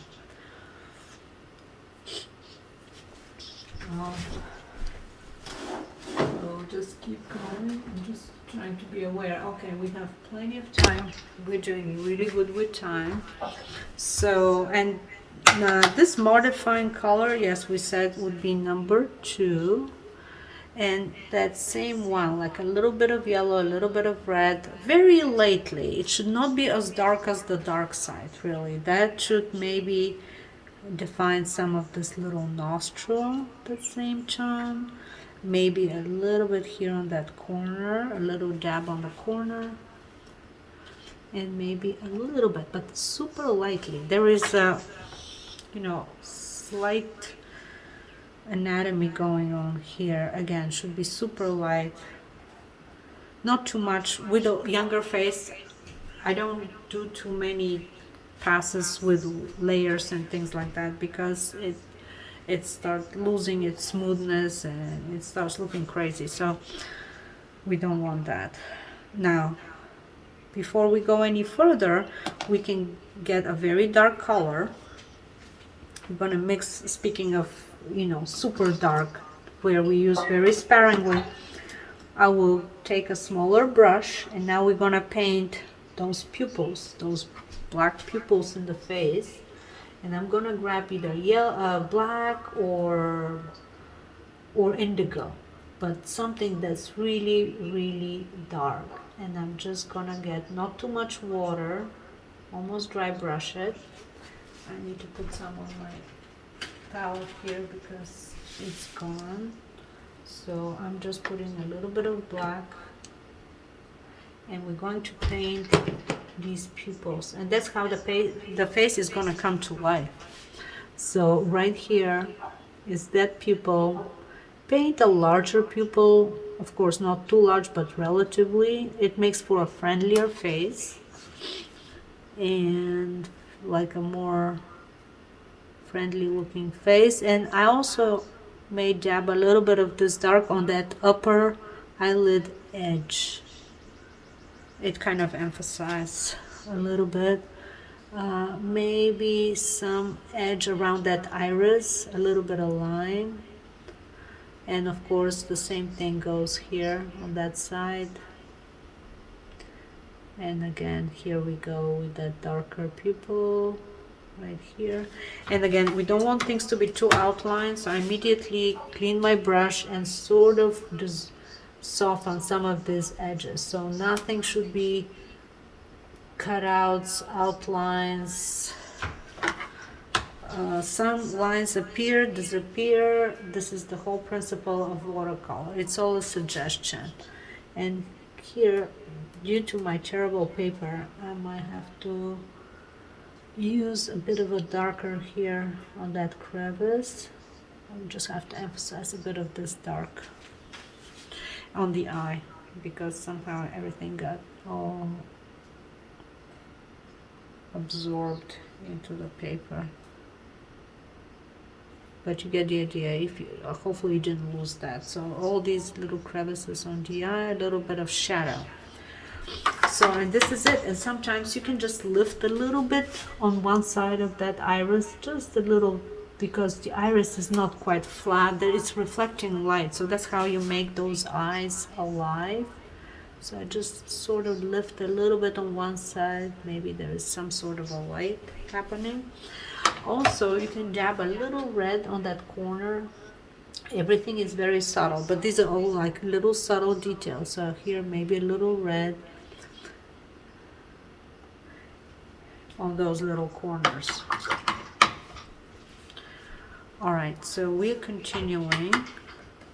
So just keep going. I'm just trying to be aware. Okay, we have plenty of time. We're doing really good with time. So, and this modifying color, yes, we said would be number 2. And that same one, like a little bit of yellow, a little bit of red, very lightly. It should not be as dark as the dark side, really. That should maybe define some of this little nostril, the same tone. Maybe a little bit here on that corner, a little dab on the corner, and maybe a little bit, but super lightly. There is a, slight anatomy going on here. Again, should be super light, not too much. With a younger face, I don't do too many passes with layers and things like that because it starts losing its smoothness and it starts looking crazy, so we don't want that. Now, before we go any further, we can get a very dark color. I'm gonna mix, speaking of super dark, where we use very sparingly, I will take a smaller brush, and now we're gonna paint those pupils, those black pupils in the face, and I'm gonna grab either yellow, black or indigo, but something that's really, really dark. and I'm just gonna get not too much water, almost dry brush it. I need to put some on my palette here because it's gone. So I'm just putting a little bit of black, and we're going to paint these pupils, and that's how the face is gonna come to life. So right here is that pupil. Paint a larger pupil, of course not too large, but relatively. It makes for a friendlier face and like a more friendly looking face. And I also may dab a little bit of this dark on that upper eyelid edge. It kind of emphasizes a little bit. Maybe some edge around that iris, a little bit of line. And of course the same thing goes here on that side. And again, here we go with that darker pupil right here. And again, we don't want things to be too outlined, so I immediately clean my brush and sort of just soften some of these edges. So nothing should be cutouts, outlines. Some lines appear, disappear. This is the whole principle of watercolor. It's all a suggestion. And here, due to my terrible paper, I might have to use a bit of a darker here on that crevice. I just have to emphasize a bit of this dark on the eye, because somehow everything got all absorbed into the paper. But you get the idea. If you, hopefully you didn't lose that. So all these little crevices on the eye, a little bit of shadow. So, and this is it. And sometimes you can just lift a little bit on one side of that iris, just a little, because the iris is not quite flat, that it's reflecting light. So that's how you make those eyes alive. So I just sort of lift a little bit on one side. Maybe there is some sort of a light happening. Also, you can dab a little red on that corner. Everything is very subtle, but these are all like little subtle details. So here, maybe a little red on those little corners. All right, so we're continuing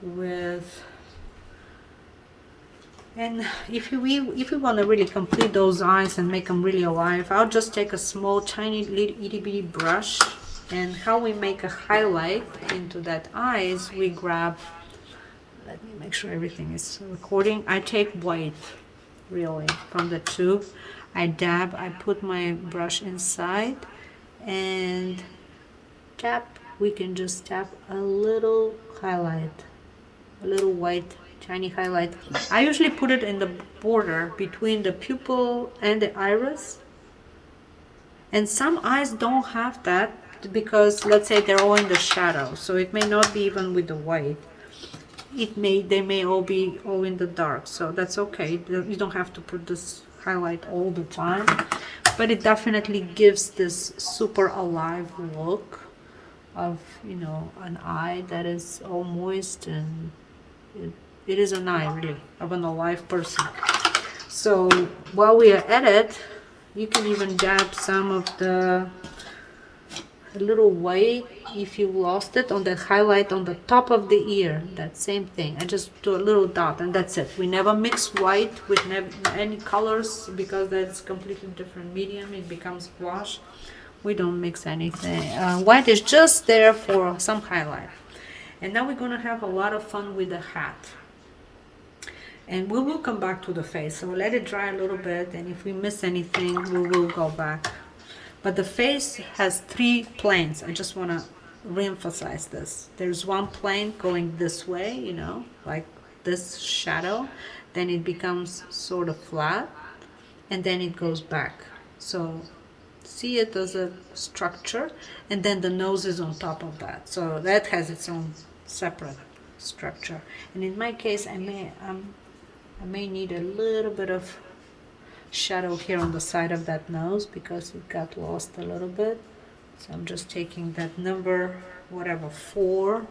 with, and if we want to really complete those eyes and make them really alive, I'll just take a small tiny little itty bitty brush, and how we make a highlight into that eyes, we grab, let me make sure everything is recording. I take white really from the tube, I dab, I put my brush inside and tap. We can just tap a little highlight, a little white tiny highlight. I usually put it in the border between the pupil and the iris, and some eyes don't have that because let's say they're all in the shadow, so it may not be even with the white. They may all be all in the dark, so that's okay. You don't have to put this highlight all the time, but it definitely gives this super alive look of, you know, an eye that is all moist, and it is an eye really of an alive person. So while we are at it, you can even dab some of the a little white, if you lost it, on the highlight on the top of the ear. That same thing. I just do a little dot and that's it. We never mix white with any colors because that's completely different medium. It becomes wash. We don't mix anything. White is just there for some highlight. And now we're going to have a lot of fun with the hat. And we will come back to the face. So let it dry a little bit, and if we miss anything, we will go back. But the face has 3 planes. I just want to re-emphasize this. There's one plane going this way, you know, like this shadow. Then it becomes sort of flat, and then it goes back. So see it as a structure, and then the nose is on top of that. So that has its own separate structure. And in my case, I may need a little bit of shadow here on the side of that nose because it got lost a little bit. So I'm just taking that number, whatever, 4.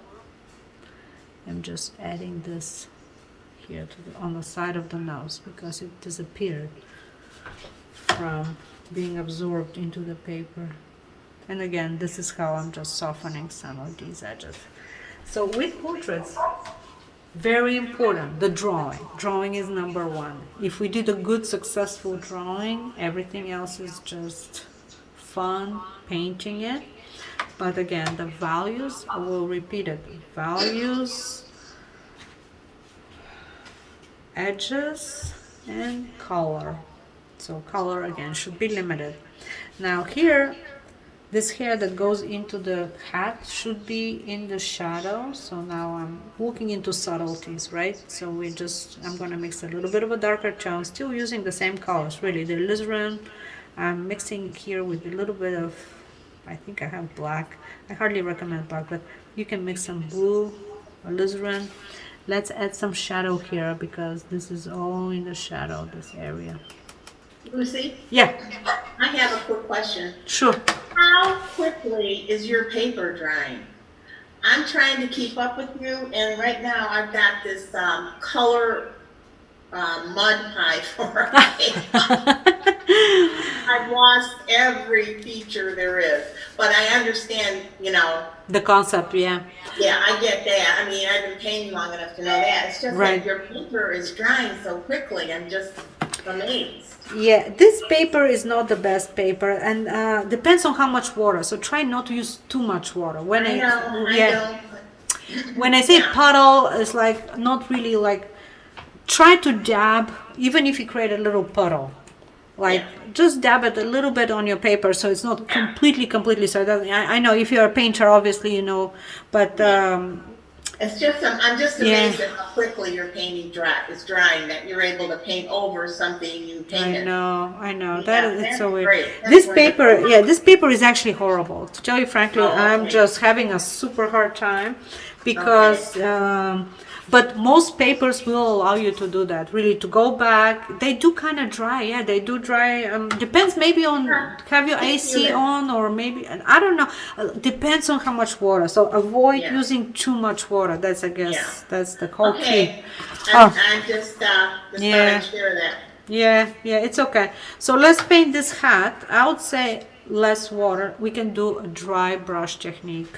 I'm just adding this here on the side of the nose because it disappeared from being absorbed into the paper. And again, this is how I'm just softening some of these edges. So with portraits, very important, the drawing. Drawing is number one. If we did a good, successful drawing, everything else is just fun, painting it. But again, the values, I will repeat it, values, edges, and color. So color, again, should be limited. Now here, this hair that goes into the hat should be in the shadow. So now I'm looking into subtleties, right? So I'm going to mix a little bit of a darker tone, still using the same colors, really. The alizarin, I'm mixing here with a little bit of, I think I have black. I hardly recommend black, but you can mix some blue, alizarin. Let's add some shadow here because this is all in the shadow, this area. Lucy, Yeah, I have a quick question. sure. How quickly is your paper drying? I'm trying to keep up with you, and right now I've got this color mud pie for I've lost every feature there is, but I understand, The concept, yeah. yeah, I get that. I mean, I've been painting long enough to know that. It's just Right. that your paper is drying so quickly. I'm just amazed. Yeah, this paper is not the best paper, and depends on how much water. So try not to use too much water. When I know, when I say Yeah. puddle, it's like not really like. Try to dab, even if you create a little puddle, like just dab it a little bit on your paper, so it's not completely. So I know if you're a painter, obviously but. It's just, I'm just amazed at how quickly your painting is drying, that you're able to paint over something you painted. I know. Yeah, It's so that's weird. great. That's This wonderful. paper, this paper is actually horrible. To tell you frankly, Oh, I'm okay. just having a super hard time because, but most papers will allow you to do that, really, to go back. They do kind of dry, they do dry. Depends maybe on, have your AC on or maybe, I don't know. Depends on how much water. So avoid Yeah. using too much water. That's, I guess, that's the whole key. Okay, Oh. I just thought Yeah. I'd share that. Yeah, it's okay. So let's paint this hat. I would say less water. We can do a dry brush technique.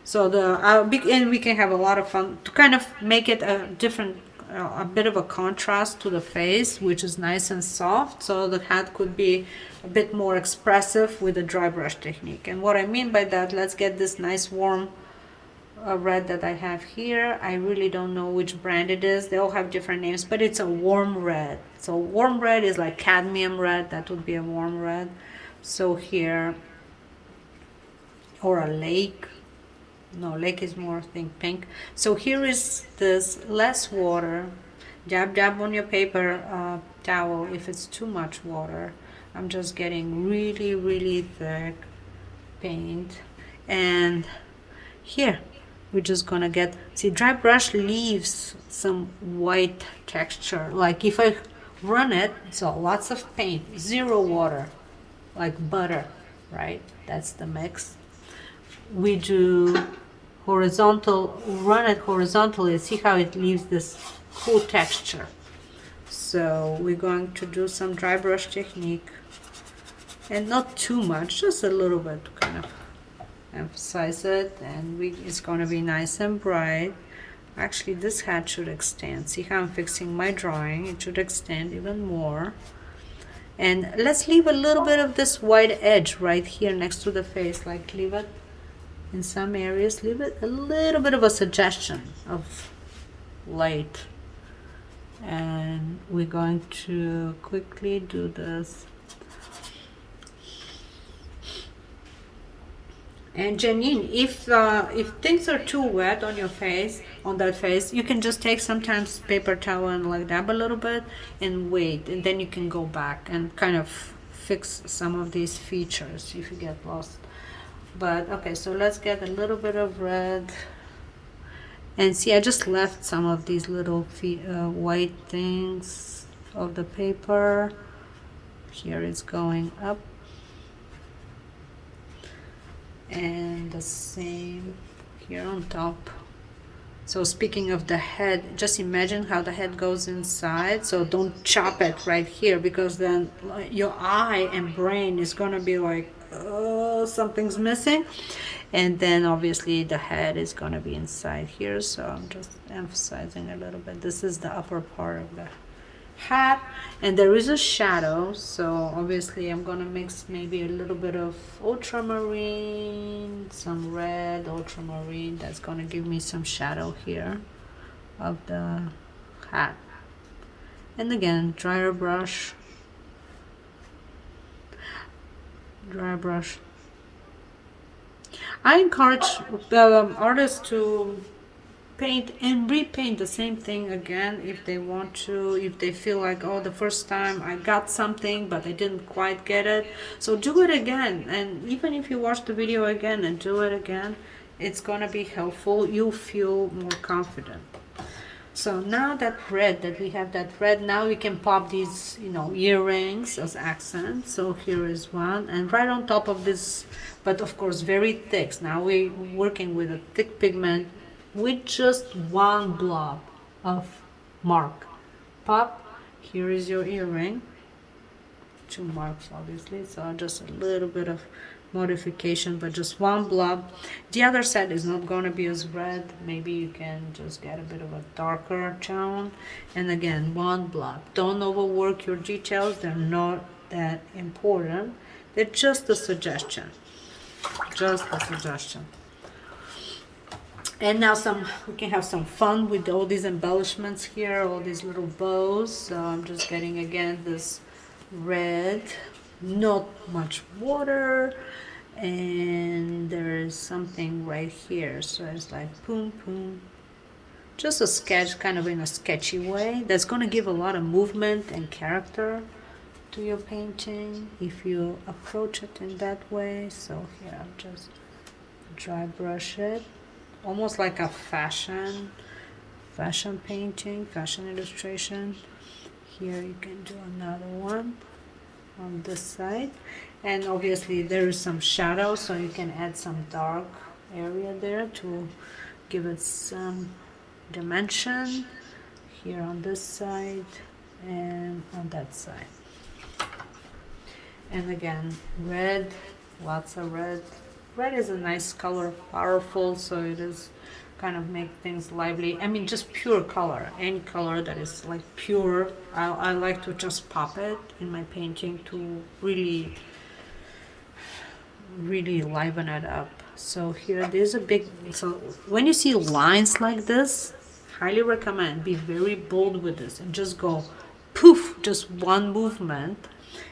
So and we can have a lot of fun to kind of make it a different, a bit of a contrast to the face, which is nice and soft. So the hat could be a bit more expressive with a dry brush technique. And what I mean by that, let's get this nice warm red that I have here. I really don't know which brand it is. They all have different names, but it's a warm red. So warm red is like cadmium red. That would be a warm red. So here, or a lake. No, lake is more, I think, pink. So here is this less water. Dab on your paper towel if it's too much water. I'm just getting really thick paint. And here, we're just gonna get, see, dry brush leaves some white texture. Like if I run it, so lots of paint, zero water, like butter, right? That's the mix. We do horizontal, run it horizontally, see how it leaves this cool texture. So we're going to do some dry brush technique, and not too much, just a little bit to kind of emphasize it, and it's going to be nice and bright. Actually, this hat should extend. See how I'm fixing my drawing? It should extend even more. And let's leave a little bit of this white edge right here next to the face, like leave it in some areas, leave it a little bit of a suggestion of light. And we're going to quickly do this. And Janine, if things are too wet on your face, on that face, you can just take sometimes paper towel and like dab a little bit and wait, and then you can go back and kind of fix some of these features if you get lost. But okay, so let's get a little bit of red. And see, I just left some of these little white things of the paper. Here it's going up. And the same here on top. So speaking of the head, just imagine how the head goes inside. So don't chop it right here, because then your eye and brain is gonna be like, oh, something's missing. And then obviously the head is gonna be inside here. So I'm just emphasizing a little bit. This is the upper part of the hat, and there is a shadow, so obviously I'm gonna mix maybe a little bit of ultramarine, some red ultramarine. That's gonna give me some shadow here of the hat. And again, dryer brush, I encourage artists to paint and repaint the same thing again if they want to, if they feel like, oh, the first time I got something but I didn't quite get it, so do it again. And even if you watch the video again and do it again, it's gonna be helpful. You'll feel more confident. So now that we have that red, now we can pop these, you know, earrings as accents. So here is one, and right on top of this, but of course very thick. Now we're working with a thick pigment with just one blob of mark. Pop, here is your earring. 2 marks obviously, so just a little bit of modification, but just one blob. The other side is not going to be as red. Maybe you can just get a bit of a darker tone. And again, one blob. Don't overwork your details. They're not that important. They're just a suggestion. Just a suggestion. And now we can have some fun with all these embellishments here, all these little bows. So I'm just getting again this red, not much water, and there is something right here. So it's like boom, boom. Just a sketch, kind of in a sketchy way. That's going to give a lot of movement and character to your painting if you approach it in that way. So here I'll just dry brush it. Almost like a fashion painting, fashion illustration. Here you can do another one on this side, and obviously there is some shadow, so you can add some dark area there to give it some dimension here on this side and on that side. And again, red, lots of red. Red is a nice color, powerful, so it is kind of make things lively. I mean, just pure color, any color that is like pure. I like to just pop it in my painting to really liven it up. So here there's a big, so when you see lines like this, highly recommend be very bold with this and just go poof, just one movement.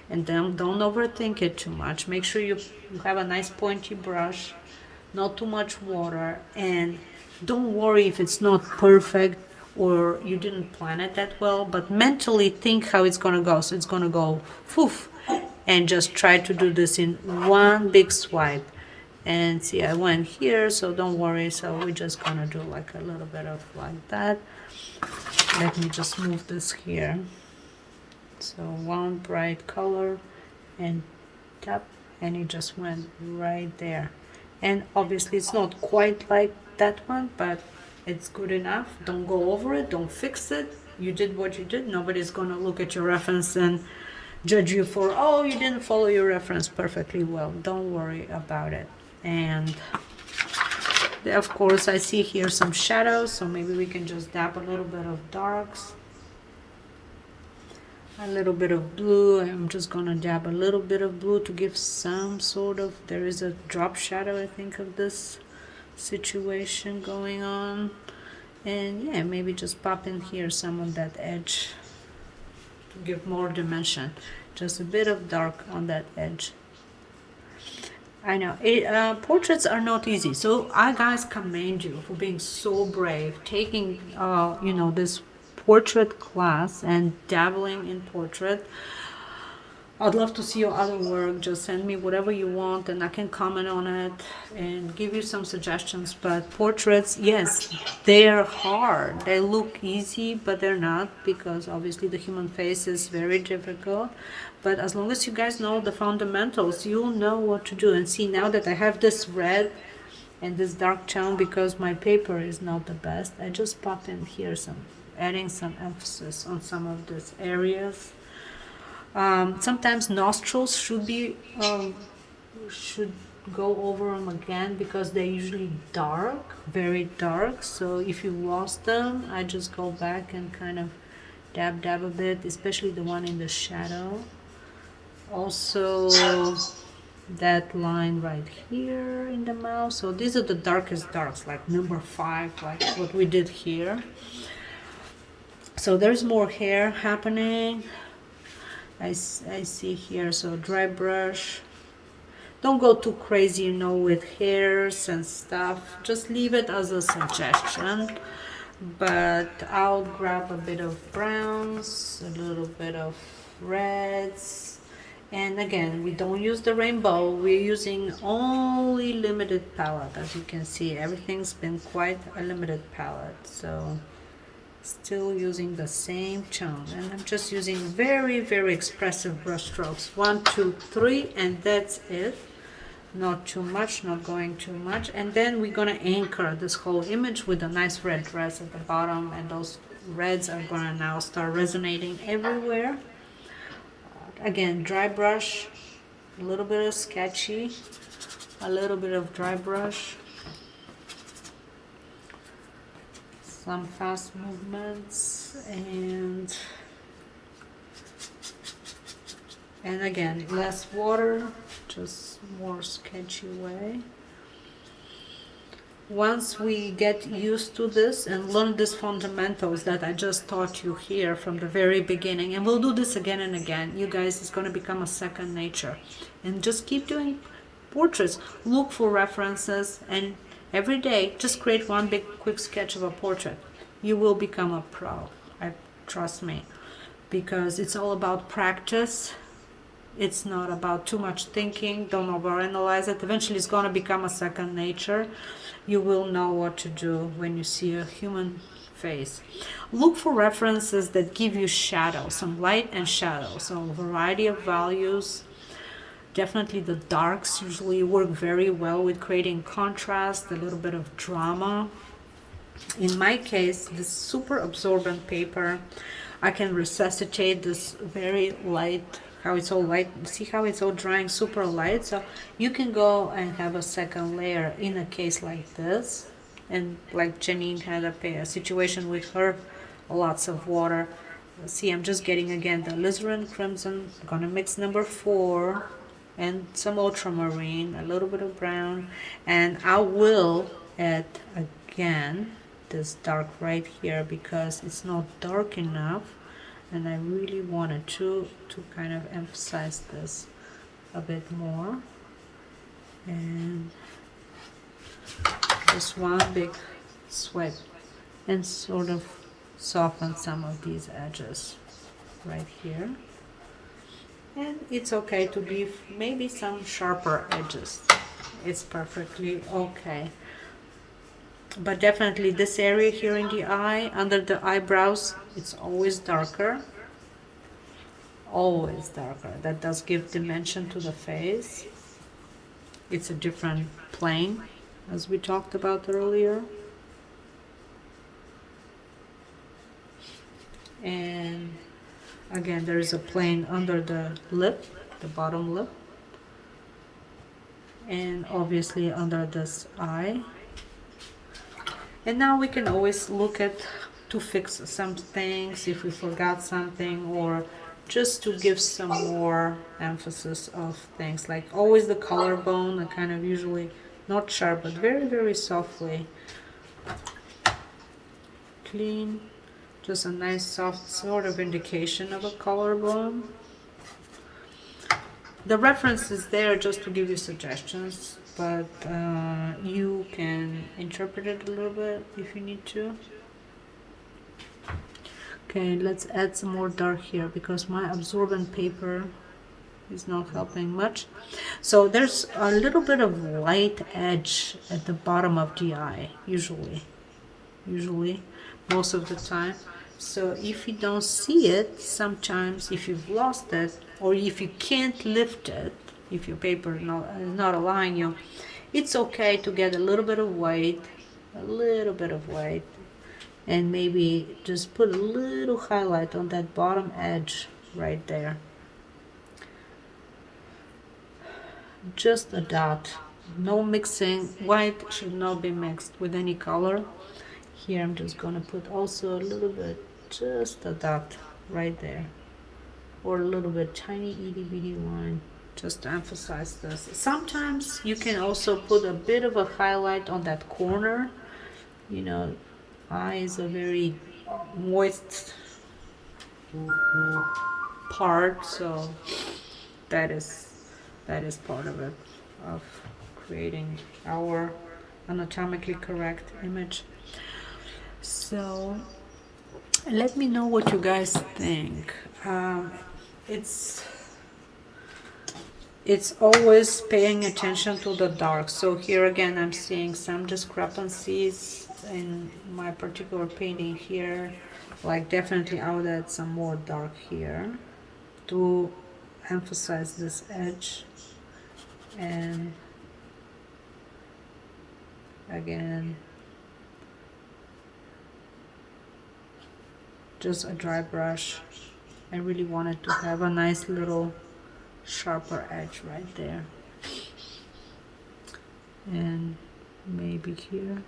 And then don't overthink it too much. Make sure you have a nice pointy brush, not too much water, and don't worry if it's not perfect or you didn't plan it that well, but mentally think how it's gonna go. So it's gonna go poof, and just try to do this in one big swipe. And see, I went here, so don't worry. So we're just gonna do like a little bit of like that. Let me just move this here. So one bright color and tap, and it just went right there. And obviously it's not quite like that one, but it's good enough. Don't go over it, don't fix it. You did what you did. Nobody's gonna look at your reference and judge you for, oh, you didn't follow your reference perfectly well. Don't worry about it. And of course I see here some shadows, so maybe we can just dab a little bit of darks. A little bit of blue. I'm just gonna dab a little bit of blue to give some sort of, there is a drop shadow, I think, of this situation going on. And yeah, maybe just pop in here some of that edge to give more dimension. Just a bit of dark on that edge. I know portraits are not easy, so I guys commend you for being so brave, taking you know, this portrait class and dabbling in portrait. I'd love to see your other work. Just send me whatever you want and I can comment on it and give you some suggestions. But portraits, yes, they're hard. They look easy, but they're not, because obviously the human face is very difficult. But as long as you guys know the fundamentals, you'll know what to do. And see, now that I have this red, And this dark tone, because my paper is not the best, I just pop in here adding some emphasis on some of these areas. Sometimes nostrils should go over them again because they're usually dark, very dark. So if you lost them, I just go back and kind of dab a bit, especially the one in the shadow. Also, that line right here in the mouth. So these are the darkest darks, like number 5, like what we did here. So there's more hair happening. I see here. So dry brush. Don't go too crazy, you know, with hairs and stuff. Just leave it as a suggestion. But I'll grab a bit of browns, a little bit of reds. And again, we don't use the rainbow. We're using only limited palette. As you can see, everything's been quite a limited palette. So still using the same tone, and I'm just using very, very expressive brush strokes. 1, 2, 3, and that's it. Not too much, not going too much. And then we're gonna anchor this whole image with a nice red dress at the bottom, and those reds are gonna now start resonating everywhere. Again, dry brush, a little bit of sketchy, a little bit of dry brush, some fast movements, and again, less water, just more sketchy way. Once we get used to this and learn these fundamentals that I just taught you here from the very beginning, and we'll do this again and again, you guys, it's going to become a second nature. And just keep doing portraits. Look for references, and every day just create one big quick sketch of a portrait. You will become a pro. Trust me, because it's all about practice. It's not about too much thinking. Don't overanalyze it. Eventually it's going to become a second nature. You will know what to do when you see a human face. Look for references that give you shadow, some light and shadow, so a variety of values. Definitely the darks usually work very well with creating contrast, a little bit of drama. In my case, this super absorbent paper, I can resuscitate this very light, how it's all light. See how it's all drying super light? So you can go and have a second layer in a case like this. And like Janine had a situation with her, lots of water. See, I'm just getting again the alizarin crimson. I'm gonna mix number 4 and some ultramarine, a little bit of brown, and I will add again this dark right here because it's not dark enough, and I really wanted to kind of emphasize this a bit more. And just one big swipe and sort of soften some of these edges right here. And it's okay to leave maybe some sharper edges. It's perfectly okay. But definitely this area here in the eye, under the eyebrows, it's always darker. Always darker. That does give dimension to the face. It's a different plane, as we talked about earlier. And again, there is a plane under the lip, the bottom lip. And obviously under this eye. And now we can always look at to fix some things if we forgot something, or just to give some more emphasis of things. Like always the collarbone, I kind of usually not sharp, but very, very softly clean. Just a nice soft sort of indication of a collarbone. The reference is there just to give you suggestions, but you can interpret it a little bit if you need to. Okay, let's add some more dark here because my absorbent paper is not helping much. So there's a little bit of light edge at the bottom of the eye, usually most of the time. So if you don't see it, sometimes if you've lost it, or if you can't lift it, if your paper is not allowing you, it's okay to get a little bit of white, and maybe just put a little highlight on that bottom edge right there. Just a dot. No mixing. White should not be mixed with any color. Here I'm just gonna put also a little bit, just a dot right there, or a little bit tiny itty bitty one, just to emphasize this. Sometimes you can also put a bit of a highlight on that corner. You know, eye is a very moist part, so that is part of it, of creating our anatomically correct image. So let me know what you guys think. It's always paying attention to the dark. So here again I'm seeing some discrepancies in my particular painting here. Like definitely I would add some more dark here to emphasize this edge. And again, just a dry brush. I really wanted to have a nice little sharper edge right there, and maybe here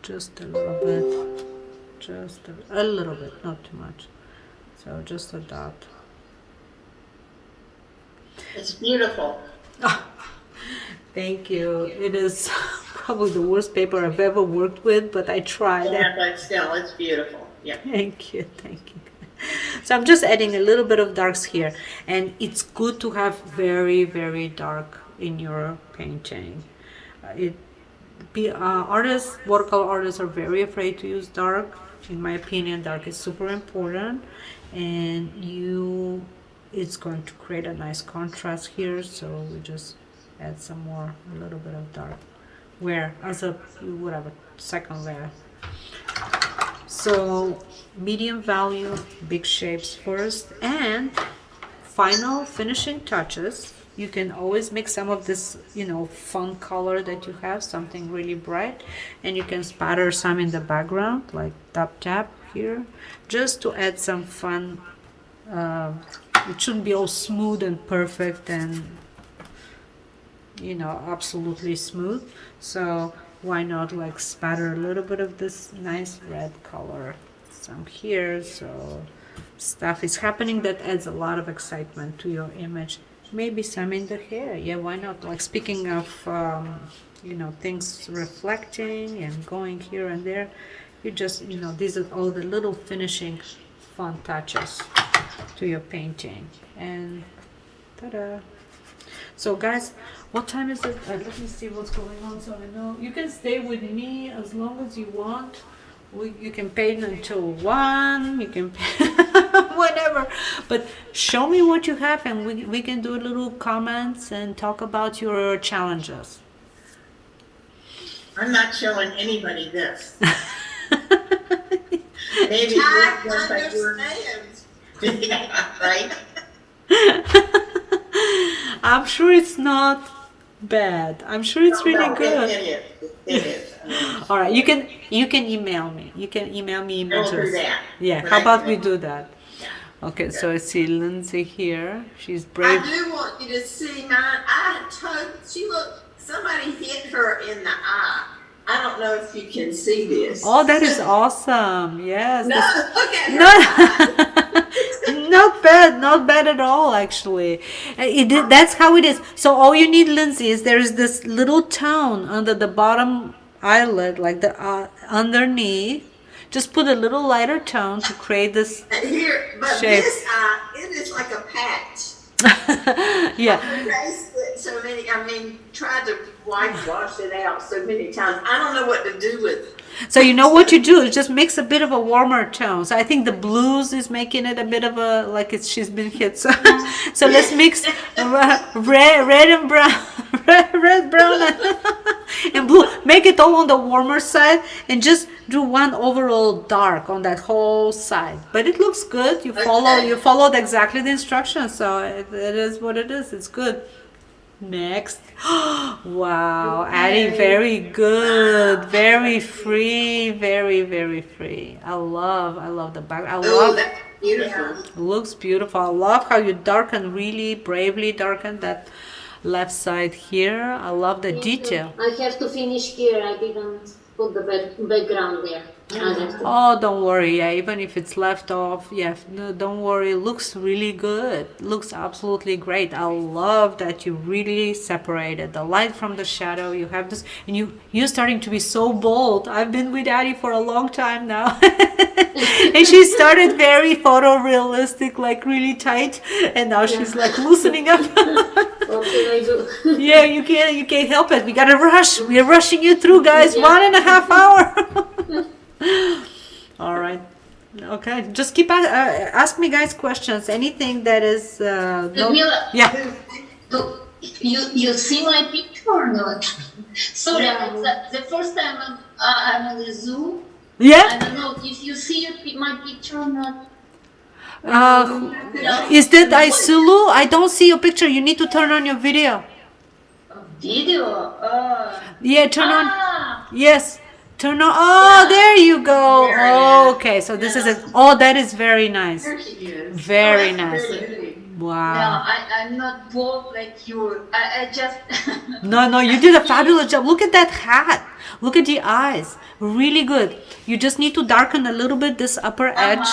just a little bit, just a little bit, not too much, so just a dot. It's beautiful. Thank you. It is probably the worst paper I've ever worked with, but I tried. Yeah, but still, it's beautiful. Yeah. Thank you. So I'm just adding a little bit of darks here, and it's good to have very, very dark in your painting. Watercolor artists are very afraid to use dark. In my opinion, dark is super important, and it's going to create a nice contrast here. So we just add a little bit of dark, as a second layer. So medium value, big shapes first, and final finishing touches. You can always mix some of this, fun color that you have, something really bright, and you can spatter some in the background, like tap here, just to add some fun. It shouldn't be all smooth and perfect and, absolutely smooth. So why not spatter a little bit of this nice red color, some here, so stuff is happening that adds a lot of excitement to your image. Maybe some in the hair, yeah, why not? Speaking of things reflecting and going here and there, you just these are all the little finishing fun touches to your painting. And ta-da! So guys, what time is it? Let me see what's going on so I know. You can stay with me as long as you want. You can paint until 1, you can whatever. But show me what you have, and we can do a little comments and talk about your challenges. I'm not showing anybody this. Maybe I once understand. Yeah, right? I'm sure it's not bad. I'm sure it's really No, good. It is. I mean, All right, you can email me. You can email me we'll images. do that. Yeah, But how I about can- we do that? Okay, so I see Lindsay here. She's brave. I do want you to see mine. Somebody hit her in the eye. I don't know if you can see this. Oh, that is awesome. Yes. No, look at her. No, not bad at all, actually. That's how it is. So all you need, Lindsay, is there is this little tone under the bottom eyelid, like the underneath. Just put a little lighter tone to create this Here, but shape. this eye, it is like a patch. Yeah. I've erased it so many. Tried to whitewash it out so many times. I don't know what to do with it. So you know what you do is just mix a bit of a warmer tone. So I think the blues is making it a bit of a she's been hit. So let's mix red and brown, red, brown, and blue. Make it all on the warmer side, and just do one overall dark on that whole side. But it looks good. You followed exactly the instructions, so it is what it is. It's good. Next. Wow, Addie, very good. Very free. Very, very free. I love the back. I Oh, love, that's beautiful. looks beautiful. I love how you darken, really bravely darken that left side here. I love the detail. I have to finish here. I didn't put the background there. I have to. Oh, don't worry. Yeah, even if it's left off, yeah, no, don't worry. It looks really good. Looks absolutely great. I love that you really separated the light from the shadow. You have this, and you're starting to be so bold. I've been with Addie for a long time now, and she started very photorealistic, like really tight, and now she's like loosening up. What can I do? Yeah, you can't help it. We gotta rush. We're rushing you through, guys. 1.5 hours. All right. Okay. Just keep ask me, guys, questions. Anything that is Lyudmila, yeah. you see my picture or not? Sorry, the first time I'm on the Zoom. I Yeah. don't know if you see my picture or not. Is that Isulu? I don't see your picture. You need to turn on your video. Video. Yeah, turn on. Ah, Yes. Turn on. Oh, there you go. Oh, okay. So this is a. Oh, that is very nice. There she is. Very Oh, that's nice. pretty. no, Wow. I'm not bold like you. I just. No, you did a fabulous job. Look at that hat. Look at the eyes. Really good. You just need to darken a little bit this upper edge.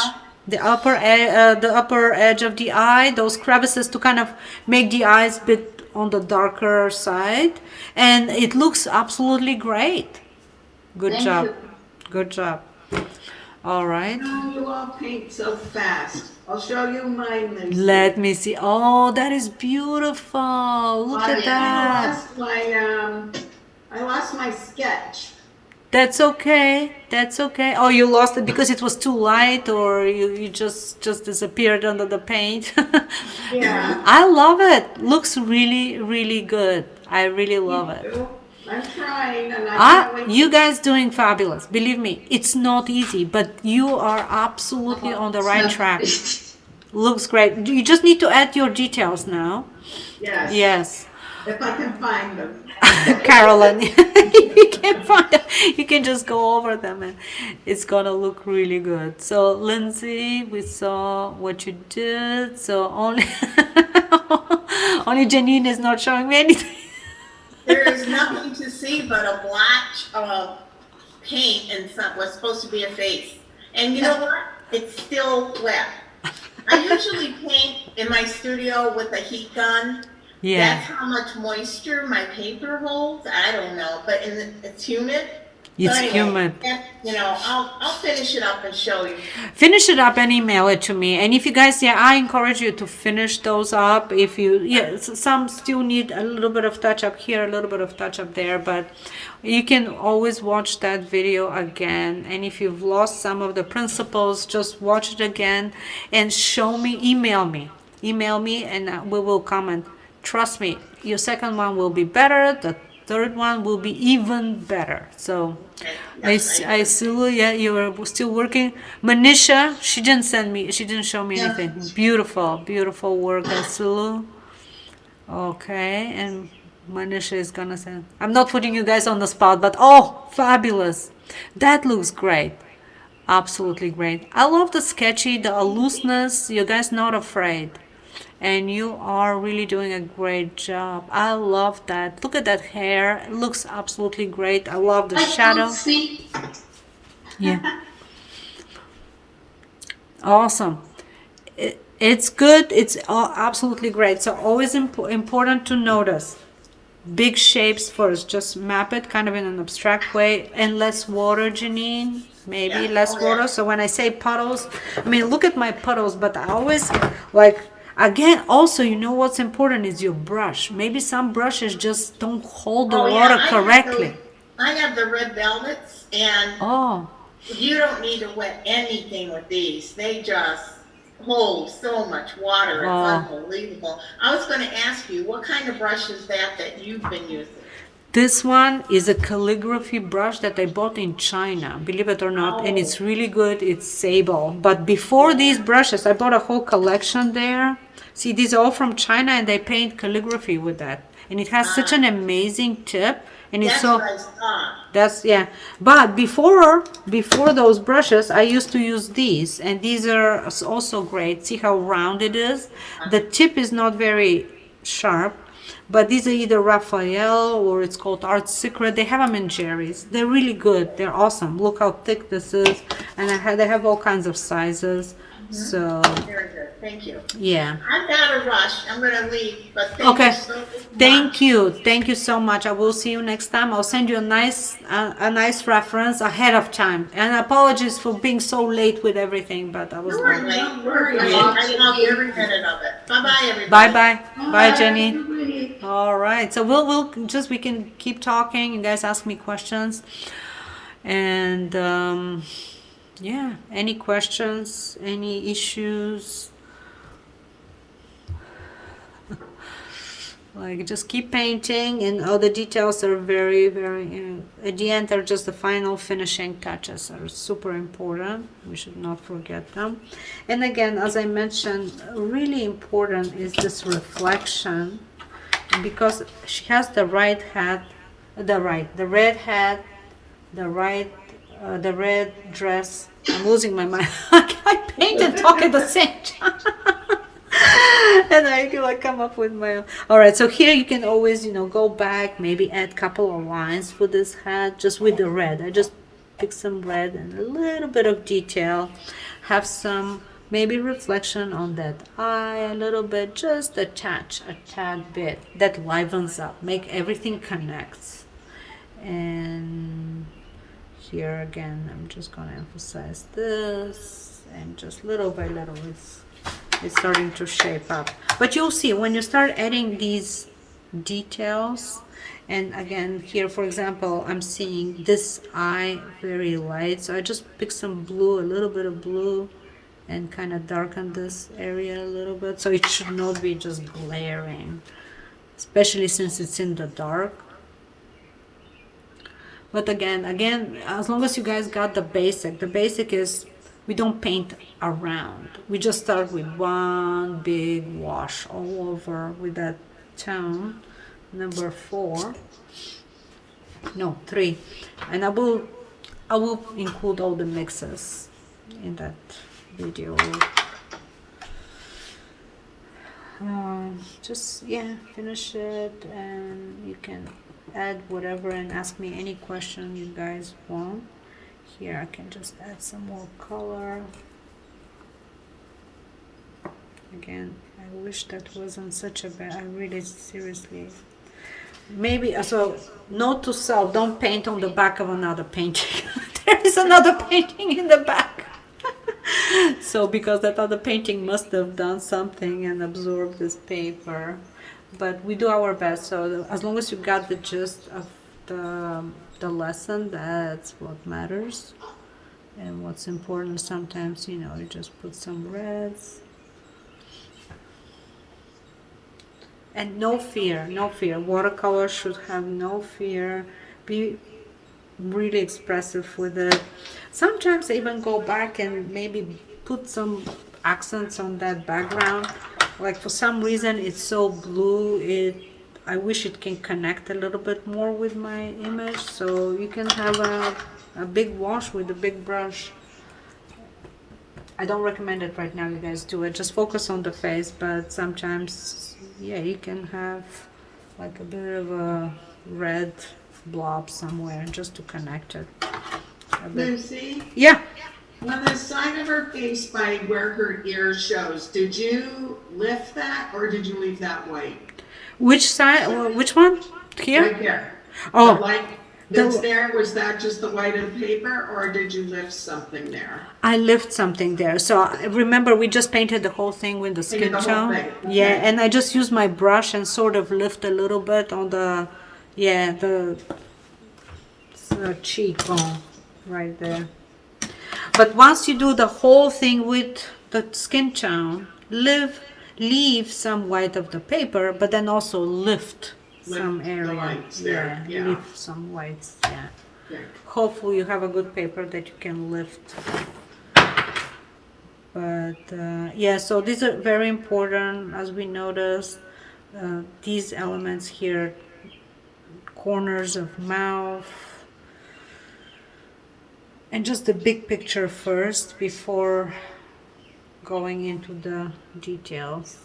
The upper edge of the eye, those crevices, to kind of make the eyes a bit on the darker side, and it looks absolutely great. Good Thank job. you. Good job. All right. Oh, you all paint so fast. I'll show you mine. Lucy. Let me see. Oh, that is beautiful. Look at that. I lost my sketch. That's okay. That's okay. Oh, you lost it because it was too light, or you just disappeared under the paint. Yeah. I love it. Looks really, really good. I really love it. I'm trying, and I can't wait. You guys doing fabulous. Believe me, it's not easy, but you are absolutely on the right track. Looks great. You just need to add your details now. Yes. Yes. If I can find them. Carolyn, you can find them. You can just go over them and it's gonna look really good. So Lindsay, we saw what you did. So only only Janine is not showing me anything. There is nothing to see but a blotch of paint and what's supposed to be a face. And you know what? It's still wet. I usually paint in my studio with a heat gun. Yeah. That's how much moisture my paper holds. I don't know, but it's humid. It's So anyway, humid. You know, I'll finish it up and show you. Finish it up and email it to me. And if you guys, yeah, I encourage you to finish those up. If you, yeah, some still need a little bit of touch up here, a little bit of touch up there, but you can always watch that video again. And if you've lost some of the principles, just watch it again and show me, email me, and we will comment. Trust me, your second one will be better. The third one will be even better. So I see, yeah, you are still working. Manisha, she didn't show me anything. Beautiful work, Asulu. Okay, and Manisha is gonna say, I'm not putting you guys on the spot, but oh, fabulous. That looks great. Absolutely great. I love the sketchy, the looseness. You guys not afraid. And you are really doing a great job. I love that. Look at that hair. It looks absolutely great. I love the shadow. Don't see. Yeah. Awesome. It's good. It's absolutely great. So always important to notice. Big shapes first. Just map it kind of in an abstract way. And less water, Janine. Maybe less water. So when I say puddles, I mean, look at my puddles, but I always like... Again, also, you know what's important is your brush. Maybe some brushes just don't hold the water correctly. I have the red velvets, and you don't need to wet anything with these. They just hold so much water. It's unbelievable. I was going to ask you, what kind of brush is that you've been using? This one is a calligraphy brush that I bought in China, believe it or not, and it's really good. It's sable. But before these brushes, I bought a whole collection there. See, these are all from China, and they paint calligraphy with that. and it has such an amazing tip, and it's That's so what I saw. that's yeah. But before those brushes, I used to use these, and these are also great. See how round it is? The tip is not very sharp, but these are either Raphael or it's called Art Secret. They have them in Jerry's. They're really good. They're awesome. Look how thick this is, and they have all kinds of sizes. So Very good. Thank you. yeah. I've got to rush. I'm going to leave, but thank Okay. you so much. Thank you so much. I will see you next time. I'll send you a nice reference ahead of time. And apologies for being so late with everything, but I was You late. weren't late. Don't worry. I love every minute of it. Bye-bye, everybody. Bye, Jenny. All right, so we can keep talking. You guys ask me questions, and yeah, any questions, any issues? Like, just keep painting, and all the details are very, very, at the end, they're just the final finishing touches are super important. We should not forget them. And again, as I mentioned, really important is this reflection, because she has the right hat, the red hat, the red dress. I'm losing my mind. I paint and talk at the same time. And I like come up with my own. All right, so here you can always, go back, maybe add a couple of lines for this hat just with the red. I just pick some red and a little bit of detail, have some maybe reflection on that eye a little bit, just a tad bit that livens up, make everything connects. And here again, I'm just gonna emphasize this, and just little by little it's starting to shape up. But you'll see when you start adding these details, and again here, for example, I'm seeing this eye very light, so I just pick some blue, a little bit of blue, and kind of darken this area a little bit, so it should not be just glaring, especially since it's in the dark. But again, as long as you guys got the basic is we don't paint around. We just start with one big wash all over with that tone, number 4. No, 3. And I will include all the mixes in that video. Just finish it, and you can add whatever and ask me any question you guys want. Here I can just add some more color. Again, I wish that wasn't such a bad, I really seriously, maybe, so note to self, don't paint on the back of another painting. There is another painting in the back. So because that other painting must have done something and absorbed this paper. But we do our best, so as long as you got the gist of the lesson, that's what matters. And what's important, sometimes, you just put some reds. And no fear. Watercolor should have no fear. Be really expressive with it. Sometimes I even go back and maybe put some accents on that background. Like, for some reason it's so blue, I wish it can connect a little bit more with my image. So you can have a big wash with a big brush. I don't recommend it right now, you guys do it. Just focus on the face, but sometimes, you can have like a bit of a red blob somewhere just to connect it. Lucy, Yeah. on the side of her face by where her ear shows, did you lift that or did you leave that white? Which side? Which one? Here? Right there. Oh. The light that's there, was that just the white of the paper or did you lift something there? I lift something there. So remember, we just painted the whole thing with the skin the whole tone. thing, Yeah, okay. and I just use my brush and sort of lift a little bit on the cheekbone right there. But once you do the whole thing with the skin tone, leave some white of the paper, but then also lift some the area. whites there, yeah. Lift some whites. Yeah. Okay. Hopefully you have a good paper that you can lift. But so these are very important, as we noticed. these elements here, corners of mouth, and just the big picture first before going into the details.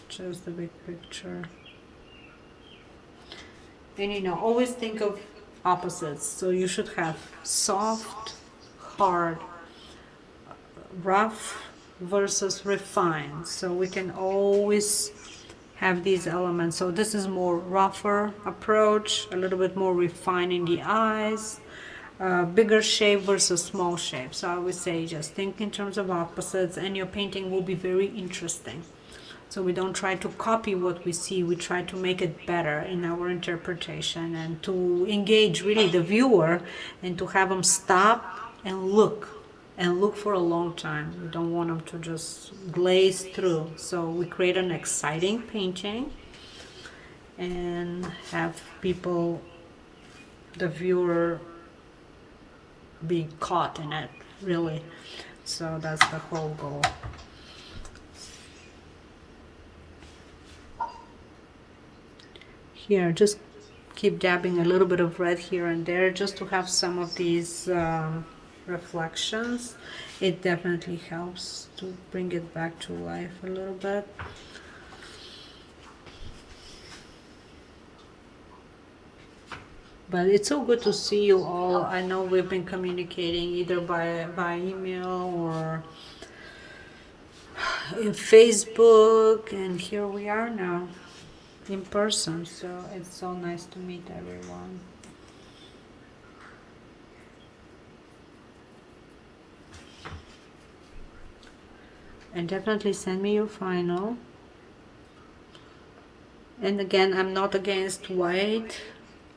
Just the big picture. And you know, always think of opposites. So you should have soft, hard, rough versus refined. So we can always have these elements. So this is more rougher approach, a little bit more refined in the eyes, bigger shape versus small shape. So I would say just think in terms of opposites, and your painting will be very interesting. So we don't try to copy what we see, we try to make it better in our interpretation and to engage really the viewer and to have them stop and look for a long time. We don't want them to just glaze through. So we create an exciting painting and have people, the viewer, be caught in it, really. So that's the whole goal. Here, just keep dabbing a little bit of red here and there just to have some of these reflections. It definitely helps to bring it back to life a little bit. But it's so good to see you all. I know we've been communicating either by email or in Facebook, and here we are now in person, so it's so nice to meet everyone. And definitely send me your final. And again, I'm not against white.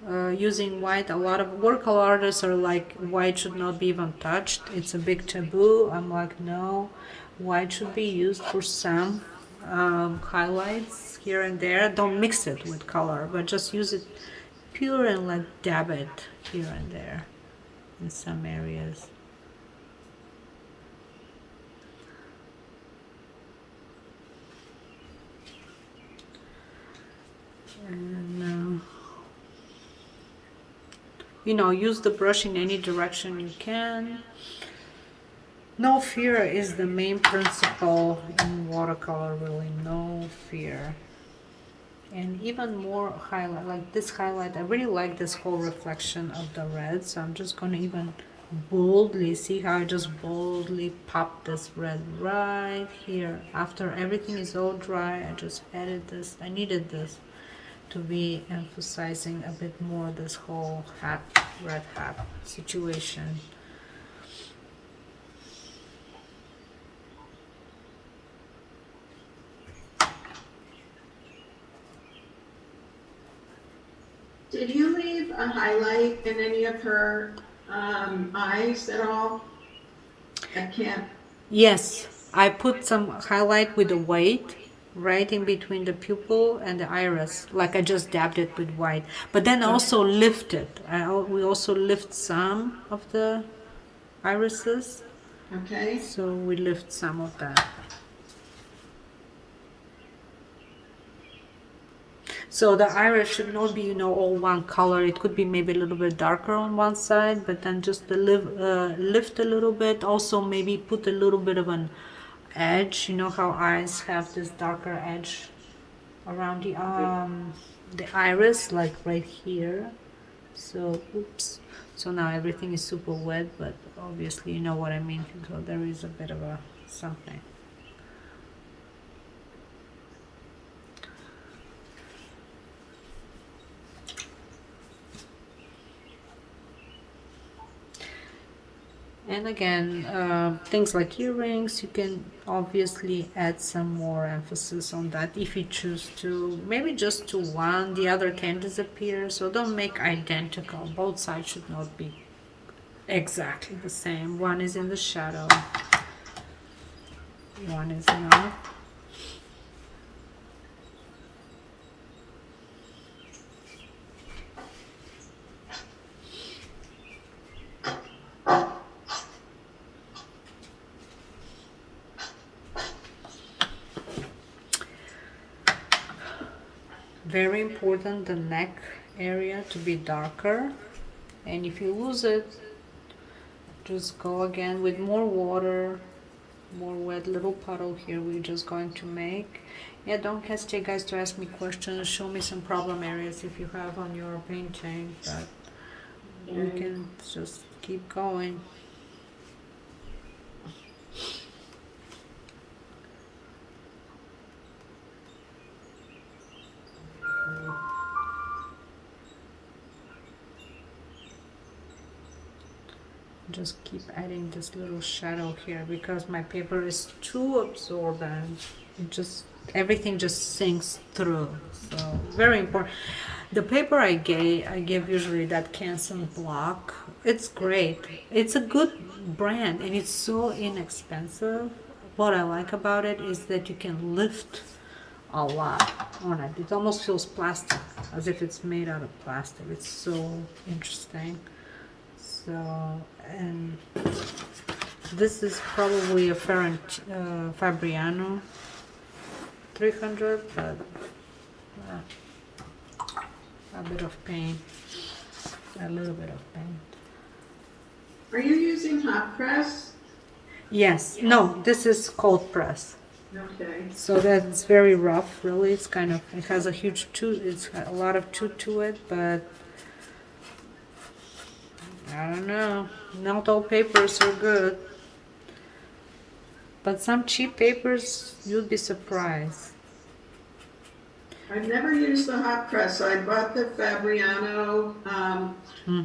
Using white, a lot of watercolor artists are like, white should not be even touched. It's a big taboo. I'm like, no, white should be used for some highlights here and there. Don't mix it with color, but just use it pure and like dab it here and there in some areas. And you know, use the brush in any direction you can. No fear is the main principle in watercolor, really, no fear. And even more highlight, like this highlight, I really like this whole reflection of the red, so I'm just gonna even boldly, see how I just boldly pop this red right here. After everything is all dry, I just added this, I needed this to be emphasizing a bit more this whole hat, red hat situation. Did you leave a highlight in any of her eyes at all? I can't. Yes, I put some highlight with the white right in between the pupil and the iris, like I just dabbed it with white, but then also lifted. We also lift some of the irises. Okay. So we lift some of that. So the iris should not be, you know, all one color. It could be maybe a little bit darker on one side, but then just the lift a little bit. Also maybe put a little bit of an edge. You know how eyes have this darker edge around the iris, like right here. So, oops. So now everything is super wet, but obviously you know what I mean. So there is a bit of a something. And again, things like earrings, you can obviously add some more emphasis on that if you choose to. Maybe just to one, the other can disappear. So don't make identical. Both sides should not be exactly the same. One is in the shadow, one is not. very important, the neck area to be darker. And if you lose it, just go again with more water, more wet little puddle here we're just going to make. Yeah, don't hesitate guys to ask me questions, show me some problem areas if you have on your painting, but we can just keep going. Just keep adding this little shadow here because my paper is too absorbent. It just, everything just sinks through. So very important. The paper I give usually that Canson block. It's great. It's a good brand and it's so inexpensive. What I like about it is that you can lift a lot on it. It almost feels plastic, as if it's made out of plastic. It's so interesting. So, and this is probably a Fabriano 300, but a bit of paint, a little bit of paint. Are you using hot press? Yes, no, this is cold press. Okay. So that's very rough, really. It's kind of, it has a huge tooth, it's got a lot of tooth to it, but I don't know, not all papers are good. But some cheap papers, you'd be surprised. I've never used the hot press. I bought the Fabriano,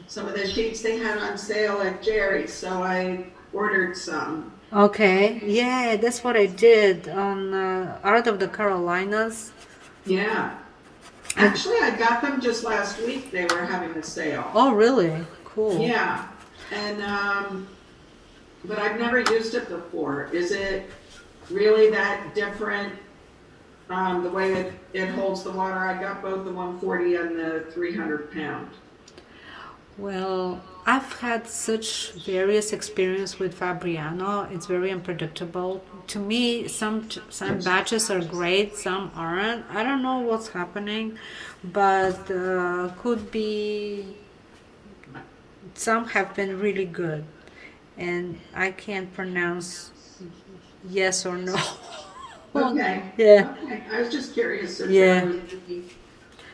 some of the sheets they had on sale at Jerry's, so I ordered some. Okay, yeah, that's what I did on Art of the Carolinas. Yeah. Actually, I got them just last week. They were having a sale. Oh, really? Cool. Yeah. And, but I've never used it before. Is it really that different, the way that it holds the water? I got both the 140 and the 300 pound. Well, I've had such various experience with Fabriano. It's very unpredictable. To me, some batches are great, some aren't. I don't know what's happening, but could be some have been really good, and I can't pronounce yes or no. Okay. Yeah. Okay. I was just curious if Yeah. there would be.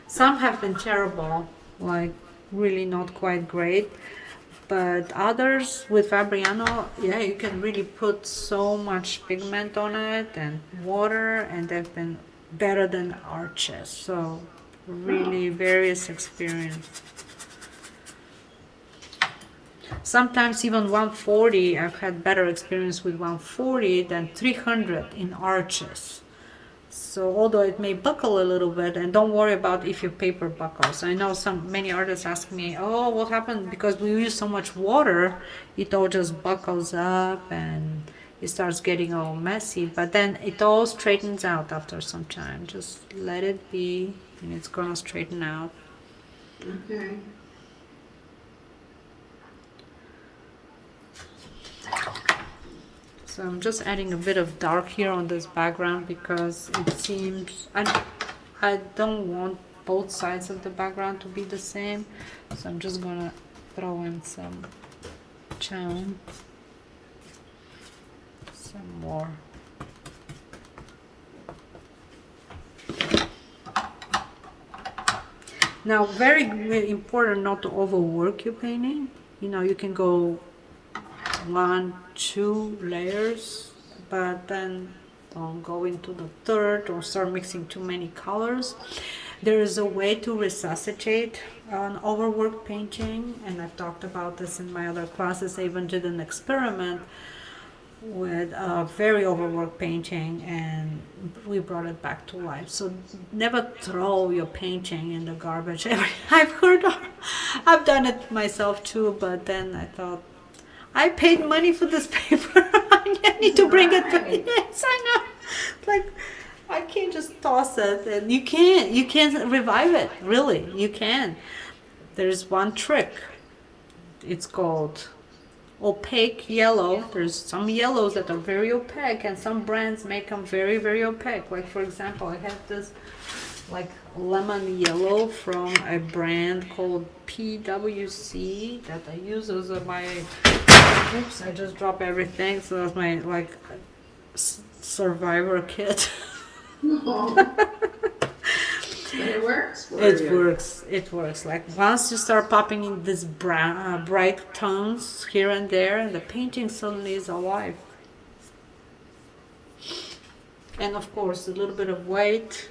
Some have been terrible, like really not quite great. But others with Fabriano, yeah, you can really put so much pigment on it and water, and they've been better than Arches. So really various experience. Sometimes even 140, I've had better experience with 140 than 300 in Arches. So although it may buckle a little bit, and don't worry about if your paper buckles. I know many artists ask me, oh, what happened? Because we use so much water, it all just buckles up and it starts getting all messy. But then it all straightens out after some time. Just let it be, and it's gonna straighten out. Okay. So I'm just adding a bit of dark here on this background because it seems, I don't want both sides of the background to be the same. So I'm just gonna throw in some chown, some more. Now, very, very important not to overwork your painting. You know, you can go 1, 2 layers, but then don't go into the third or start mixing too many colors. There is a way to resuscitate an overworked painting, and I've talked about this in my other classes. I even did an experiment with a very overworked painting, and we brought it back to life. So never throw your painting in the garbage. I've done it myself too, but then I thought, I paid money for this paper. I need to bring it back. Yes, I know. Like, I can't just toss it, and you can't revive it. Really, you can. There's one trick. It's called opaque yellow. There's some yellows that are very opaque, and some brands make them very, very opaque. Like, for example, I have this like lemon yellow from a brand called PWC that I use as my, oops, I just dropped everything, so that's my like survivor kit. But it works for It you. works. It works. Like once you start popping in these bright tones here and there, the painting suddenly is alive. And of course, a little bit of white,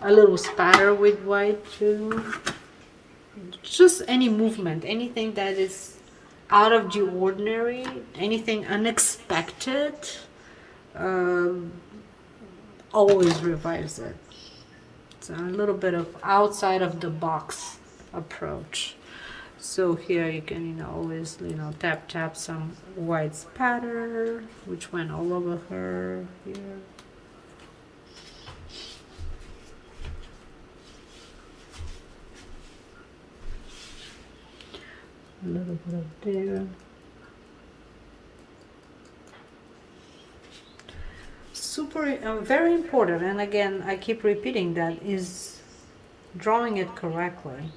a little spatter with white too. Just any movement, anything that is out of the ordinary, anything unexpected, always revives it. So a little bit of outside of the box approach. So here you can, always, tap some white spatter, which went all over her here. A little bit of there. Very important, and again I keep repeating that, is drawing it correctly.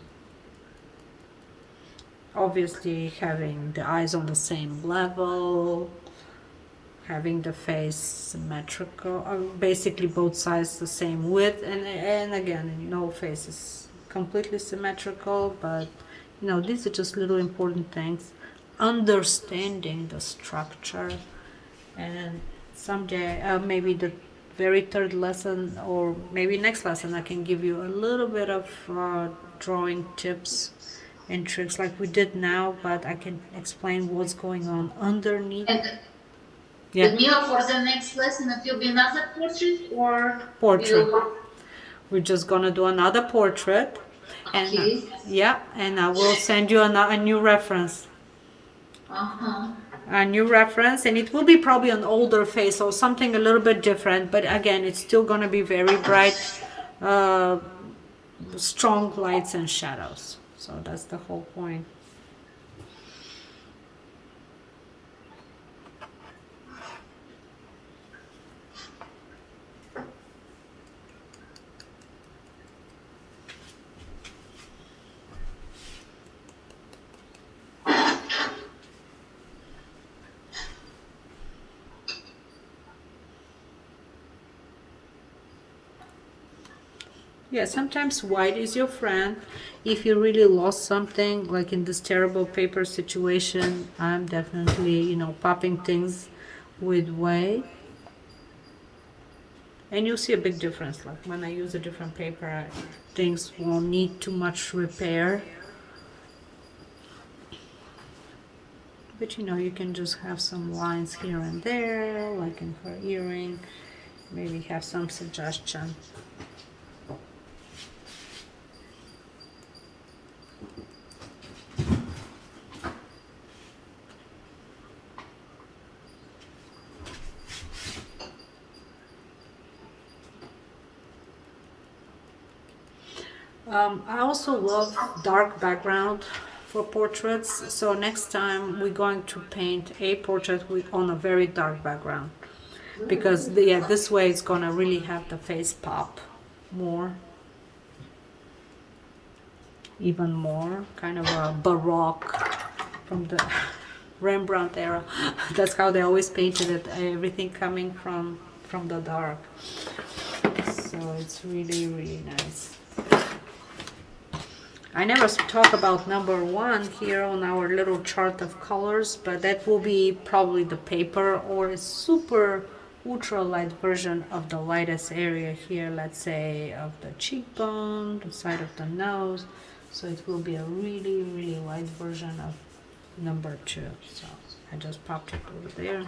Obviously having the eyes on the same level, having the face symmetrical, basically both sides the same width, and again, no face is completely symmetrical, but these are just little important things. Understanding the structure, and someday, maybe the very third lesson, or maybe next lesson, I can give you a little bit of drawing tips and tricks like we did now, but I can explain what's going on underneath. And Yeah, Lyudmila, for the next lesson, it will be another portrait or portrait. will- We're just gonna do another portrait, and Okay. yeah, and I will send you a new reference. Uh-huh. A new reference, and it will be probably an older face or something a little bit different, but again, it's still gonna be very bright, strong lights and shadows. So that's the whole point. Yeah, sometimes white is your friend. If you really lost something, like in this terrible paper situation, I'm definitely, popping things with white. And you'll see a big difference. Like when I use a different paper, things won't need too much repair. But you can just have some lines here and there, like in her earring. Maybe have some suggestion. I also love dark background for portraits, so next time we're going to paint a portrait on a very dark background, because this way it's gonna really have the face pop more, even more, kind of a baroque from the Rembrandt era. That's how they always painted it, everything coming from the dark. So it's really, really nice. I never talk about number 1 here on our little chart of colors, but that will be probably the paper or a super ultra light version of the lightest area here, let's say of the cheekbone, the side of the nose. So it will be a really, really light version of number 2. So I just popped it over there.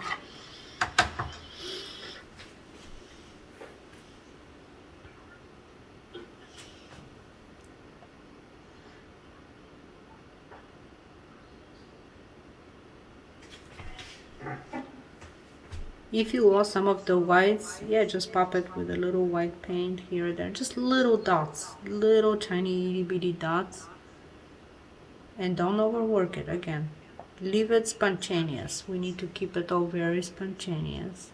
If you lost some of the whites, yeah, just pop it with a little white paint here or there. Just little dots, little tiny itty bitty dots. And don't overwork it again. Leave it spontaneous. We need to keep it all very spontaneous.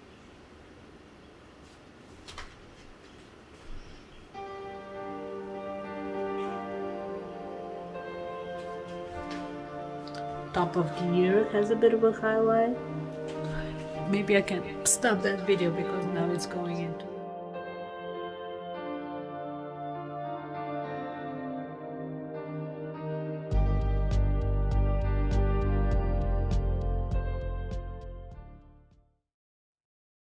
top of the ear has a bit of a highlight. Maybe I can stop that video because now it's going into